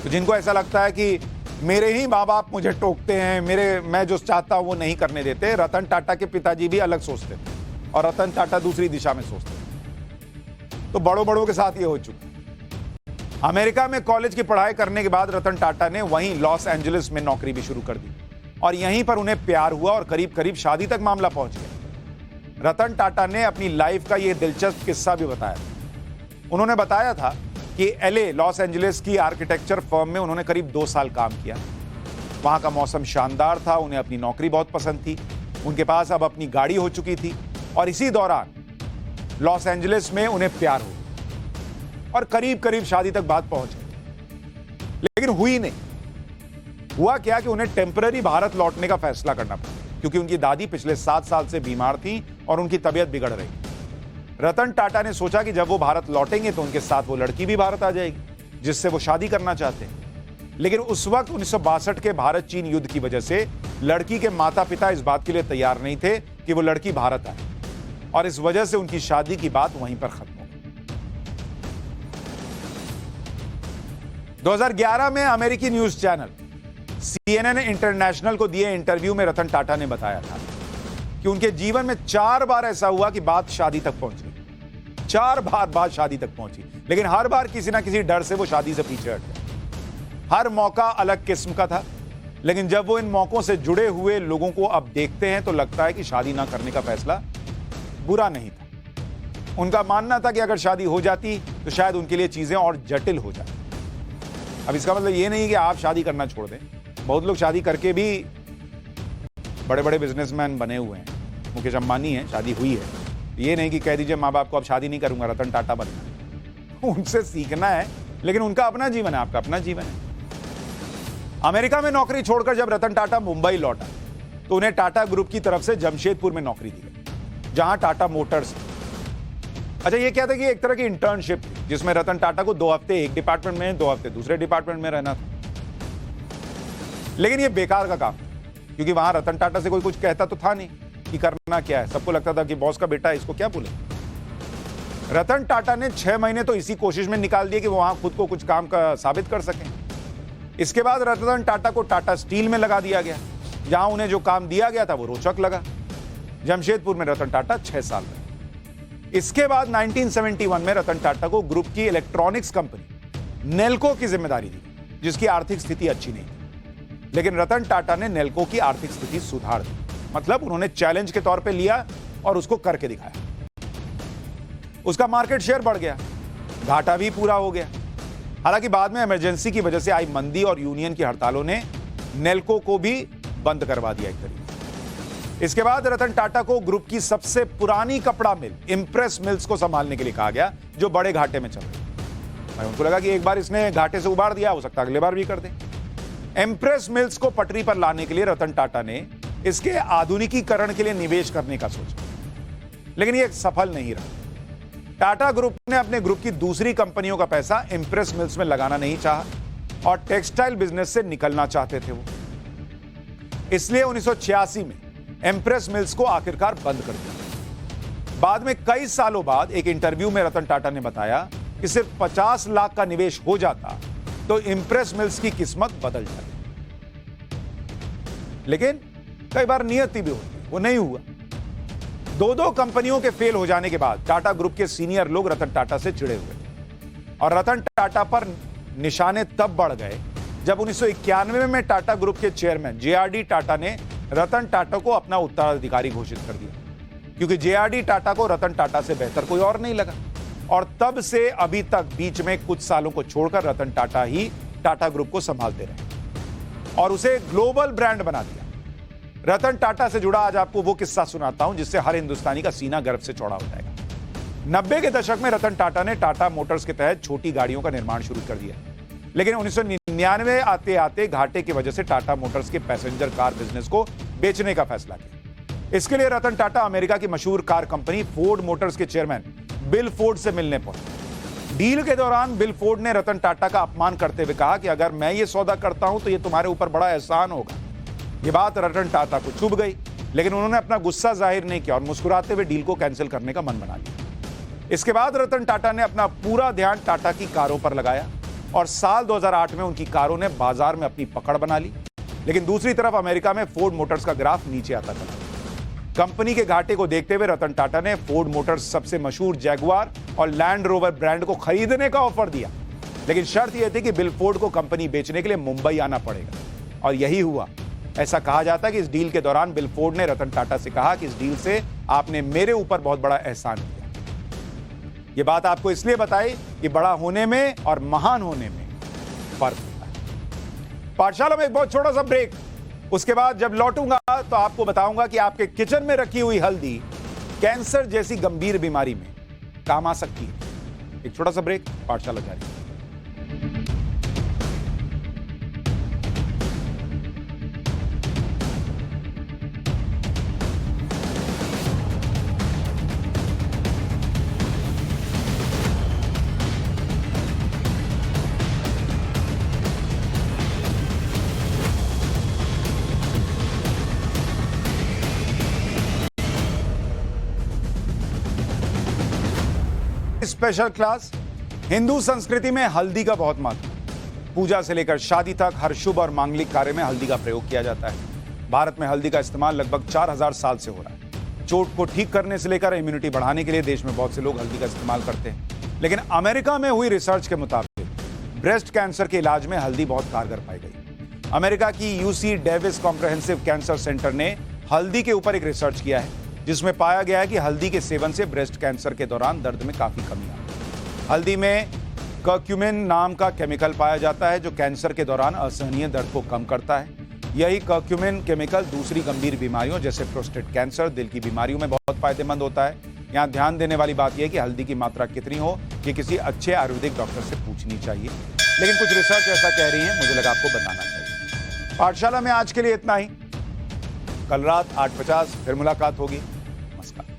तो जिनको ऐसा लगता है कि मेरे ही माँ बाप मुझे टोकते हैं, मैं जो चाहता हूं वो नहीं करने देते, रतन टाटा के पिताजी भी अलग सोचते थे और रतन टाटा दूसरी दिशा में सोचते थे। तो बड़ों के साथ ये हो चुका है। अमेरिका में कॉलेज की पढ़ाई करने के बाद रतन टाटा ने वहीं लॉस एंजलिस में नौकरी भी शुरू कर दी और यहीं पर उन्हें प्यार हुआ और करीब करीब शादी तक मामला पहुंच गया। रतन टाटा ने अपनी लाइफ का यह दिलचस्प किस्सा भी बताया। उन्होंने बताया था कि एलए लॉस एंजलिस की आर्किटेक्चर फर्म में उन्होंने करीब 2 साल काम किया। वहां का मौसम शानदार था, उन्हें अपनी नौकरी बहुत पसंद थी, उनके पास अब अपनी गाड़ी हो चुकी थी और इसी दौरान लॉस एंजलिस में उन्हें प्यार हुआ और करीब करीब शादी तक बात पहुंच गई, लेकिन हुई नहीं। हुआ क्या कि उन्हें टेम्पररी भारत लौटने का फैसला करना पड़ा, क्योंकि उनकी दादी पिछले 7 साल से बीमार थी और उनकी तबीयत बिगड़ रही। रतन टाटा ने सोचा कि जब वो भारत लौटेंगे तो उनके साथ वो लड़की भी भारत आ जाएगी, जिससे वो शादी करना चाहते हैं। लेकिन उस वक्त 1962 के भारत चीन युद्ध की वजह से लड़की के माता पिता इस बात के लिए तैयार नहीं थे कि वो लड़की भारत आए और इस वजह से उनकी शादी की बात वहीं पर खत्म हो गई। 2011 में अमेरिकी न्यूज चैनल CNN इंटरनेशनल को दिए इंटरव्यू में रतन टाटा ने बताया था कि उनके जीवन में 4 बार ऐसा हुआ कि बात शादी तक पहुंची। 4 बार बात शादी तक पहुंची, लेकिन हर बार किसी ना किसी डर से वो शादी से पीछे हट गए। हर मौका अलग किस्म का था। लेकिन जब वो इन मौकों से जुड़े हुए लोगों को अब देखते हैं तो लगता है कि शादी ना करने का फैसला बुरा नहीं था। उनका मानना था कि अगर शादी हो जाती तो शायद उनके लिए चीजें और जटिल हो जाती। अब इसका मतलब ये नहीं कि आप शादी करना छोड़ दें। बहुत लोग शादी करके भी बड़े बड़े बिजनेसमैन बने हुए हैं। मुकेश अंबानी है, शादी हुई है। ये नहीं कि कह दीजिए माँ बाप को अब शादी नहीं करूंगा, रतन टाटा बनना। उनसे सीखना है, लेकिन उनका अपना जीवन है, आपका अपना जीवन है। अमेरिका में नौकरी छोड़कर जब रतन टाटा मुंबई लौटा तो उन्हें टाटा ग्रुप की तरफ से जमशेदपुर में नौकरी दी गई, जहां टाटा मोटर्स। अच्छा, ये क्या था कि एक तरह की इंटर्नशिप थी जिसमें रतन टाटा को 2 हफ्ते एक डिपार्टमेंट में, 2 हफ्ते दूसरे डिपार्टमेंट में रहना था। लेकिन ये बेकार का काम, क्योंकि वहां रतन टाटा से कोई कुछ कहता तो था नहीं कि करना क्या है। सबको लगता था कि बॉस का बेटा है, इसको क्या बोले। रतन टाटा ने 6 महीने तो इसी कोशिश में निकाल दिए कि वो वहां खुद को कुछ काम का साबित कर सकें। इसके बाद रतन टाटा को टाटा स्टील में लगा दिया गया, जहां उन्हें जो काम दिया गया था वो रोचक लगा। जमशेदपुर में रतन टाटा 6 साल रहे। इसके बाद 1971 में रतन टाटा को ग्रुप की इलेक्ट्रॉनिक्स कंपनी नेल्को की जिम्मेदारी दी, जिसकी आर्थिक स्थिति अच्छी नहीं थी। लेकिन रतन टाटा ने नेल्को की आर्थिक स्थिति सुधार दी। मतलब उन्होंने चैलेंज के तौर पे लिया और उसको करके दिखाया। उसका मार्केट शेयर बढ़ गया, घाटा भी पूरा हो गया। हालांकि बाद में इमरजेंसी की वजह से आई मंदी और यूनियन की हड़तालों ने नेल्को को भी बंद करवा दिया एक तरीके। इसके बाद रतन टाटा को ग्रुप की सबसे पुरानी कपड़ा मिल इंप्रेस मिल्स को संभालने के लिए कहा गया, जो बड़े घाटे में चल रही। उनको लगा कि एक बार इसने घाटे से उबार दिया, हो सकता है अगली बार भी कर दे। इंप्रेस मिल्स को पटरी पर लाने के लिए रतन टाटा ने इसके आधुनिकीकरण के लिए निवेश करने का सोचा, लेकिन यह सफल नहीं रहा। टाटा ग्रुप ने अपने ग्रुप की दूसरी कंपनियों का पैसा इंप्रेस मिल्स में लगाना नहीं चाहा और टेक्सटाइल बिजनेस से निकलना चाहते थे वो। इसलिए 1986 में इंप्रेस मिल्स को आखिरकार बंद कर दिया। बाद में कई सालों बाद एक इंटरव्यू में रतन टाटा ने बताया कि सिर्फ 50 लाख का निवेश हो जाता तो इंप्रेस मिल्स की किस्मत बदल जाती। लेकिन कई बार नियति भी होती, वो नहीं हुआ। 2 कंपनियों के फेल हो जाने के बाद टाटा ग्रुप के सीनियर लोग रतन टाटा से चिढ़े हुए और रतन टाटा पर निशाने तब बढ़ गए जब 1991 में टाटा ग्रुप के चेयरमैन जेआरडी टाटा ने रतन टाटा को अपना उत्तराधिकारी घोषित कर दिया, क्योंकि जेआरडी टाटा को रतन टाटा से बेहतर कोई और नहीं लगा। और तब से अभी तक बीच में कुछ सालों को छोड़कर रतन टाटा ही टाटा ग्रुप को संभालते रहे और उसे ग्लोबल ब्रांड बना दिया। रतन टाटा से जुड़ा आज आपको वो किस्सा सुनाता हूं जिससे हर हिंदुस्तानी का सीना गर्व से चौड़ा हो जाएगा। 90 के दशक में रतन टाटा ने टाटा मोटर्स के तहत छोटी गाड़ियों का निर्माण शुरू कर दिया, लेकिन 1999 आते आते घाटे की वजह से टाटा मोटर्स के पैसेंजर कार बिजनेस को बेचने का फैसला किया। इसके लिए रतन टाटा अमेरिका की मशहूर कार कंपनी फोर्ड मोटर्स के चेयरमैन बिल फोर्ड से मिलने पहुंचे। डील के दौरान बिल फोर्ड ने रतन टाटा का अपमान करते हुए कहा कि अगर मैं ये सौदा करता हूं तो ये तुम्हारे ऊपर बड़ा एहसान होगा। ये बात रतन टाटा को चुभ गई, लेकिन उन्होंने अपना गुस्सा जाहिर नहीं किया और मुस्कुराते हुए डील को कैंसिल करने का मन बना लिया। इसके बाद रतन टाटा ने अपना पूरा ध्यान टाटा की कारों पर लगाया और साल 2008 में उनकी कारों ने बाजार में अपनी पकड़ बना ली। लेकिन दूसरी तरफ अमेरिका में फोर्ड मोटर्स का ग्राफ नीचे आता चला। कंपनी के घाटे को देखते हुए रतन टाटा ने फोर्ड मोटर्स सबसे मशहूर जैगुआर और लैंड रोवर ब्रांड को खरीदने का ऑफर दिया, लेकिन शर्त यह थी कि बिल फोर्ड को कंपनी बेचने के लिए मुंबई आना पड़ेगा। और यही हुआ। ऐसा कहा जाता है कि इस डील के दौरान बिल फोर्ड ने रतन टाटा से कहा कि इस डील से आपने मेरे ऊपर बहुत बड़ा एहसान किया। यह बात आपको इसलिए बताई कि बड़ा होने में और महान होने में फर्क होता है। पाठशाला में एक बहुत छोटा सा ब्रेक, उसके बाद जब लौटूंगा तो आपको बताऊंगा कि आपके किचन में रखी हुई हल्दी कैंसर जैसी गंभीर बीमारी में काम आ सकती है। एक छोटा सा ब्रेक, पाठशाला जारी। Special class. हिंदू संस्कृति में हल्दी का बहुत महत्व। पूजा से लेकर शादी तक हर शुभ और मांगलिक कार्य में हल्दी का प्रयोग किया जाता है। भारत में हल्दी का इस्तेमाल लगभग 4000 साल से हो रहा है। चोट को ठीक करने से लेकर इम्यूनिटी बढ़ाने के लिए देश में बहुत से लोग हल्दी का इस्तेमाल करते हैं। लेकिन अमेरिका में हुई रिसर्च के मुताबिक ब्रेस्ट कैंसर के इलाज में हल्दी बहुत कारगर पाई गई। अमेरिका की UC Davis comprehensive cancer centre ने हल्दी के ऊपर एक रिसर्च किया है, जिसमें पाया गया है कि हल्दी के सेवन से ब्रेस्ट कैंसर के दौरान दर्द में काफी कमी आती है। हल्दी में कर्क्यूमिन नाम का केमिकल पाया जाता है, जो कैंसर के दौरान असहनीय दर्द को कम करता है। यही कर्क्यूमिन केमिकल दूसरी गंभीर बीमारियों जैसे प्रोस्टेट कैंसर, दिल की बीमारियों में बहुत फायदेमंद होता है। यहाँ ध्यान देने वाली बात यह है कि हल्दी की मात्रा कितनी हो, ये किसी अच्छे आयुर्वेदिक डॉक्टर से पूछनी चाहिए, लेकिन कुछ रिसर्च ऐसा कह रही है, मुझे लगा आपको बताना चाहिए। पाठशाला में आज के लिए इतना ही। कल रात 8:50 फिर मुलाकात होगी। नमस्कार।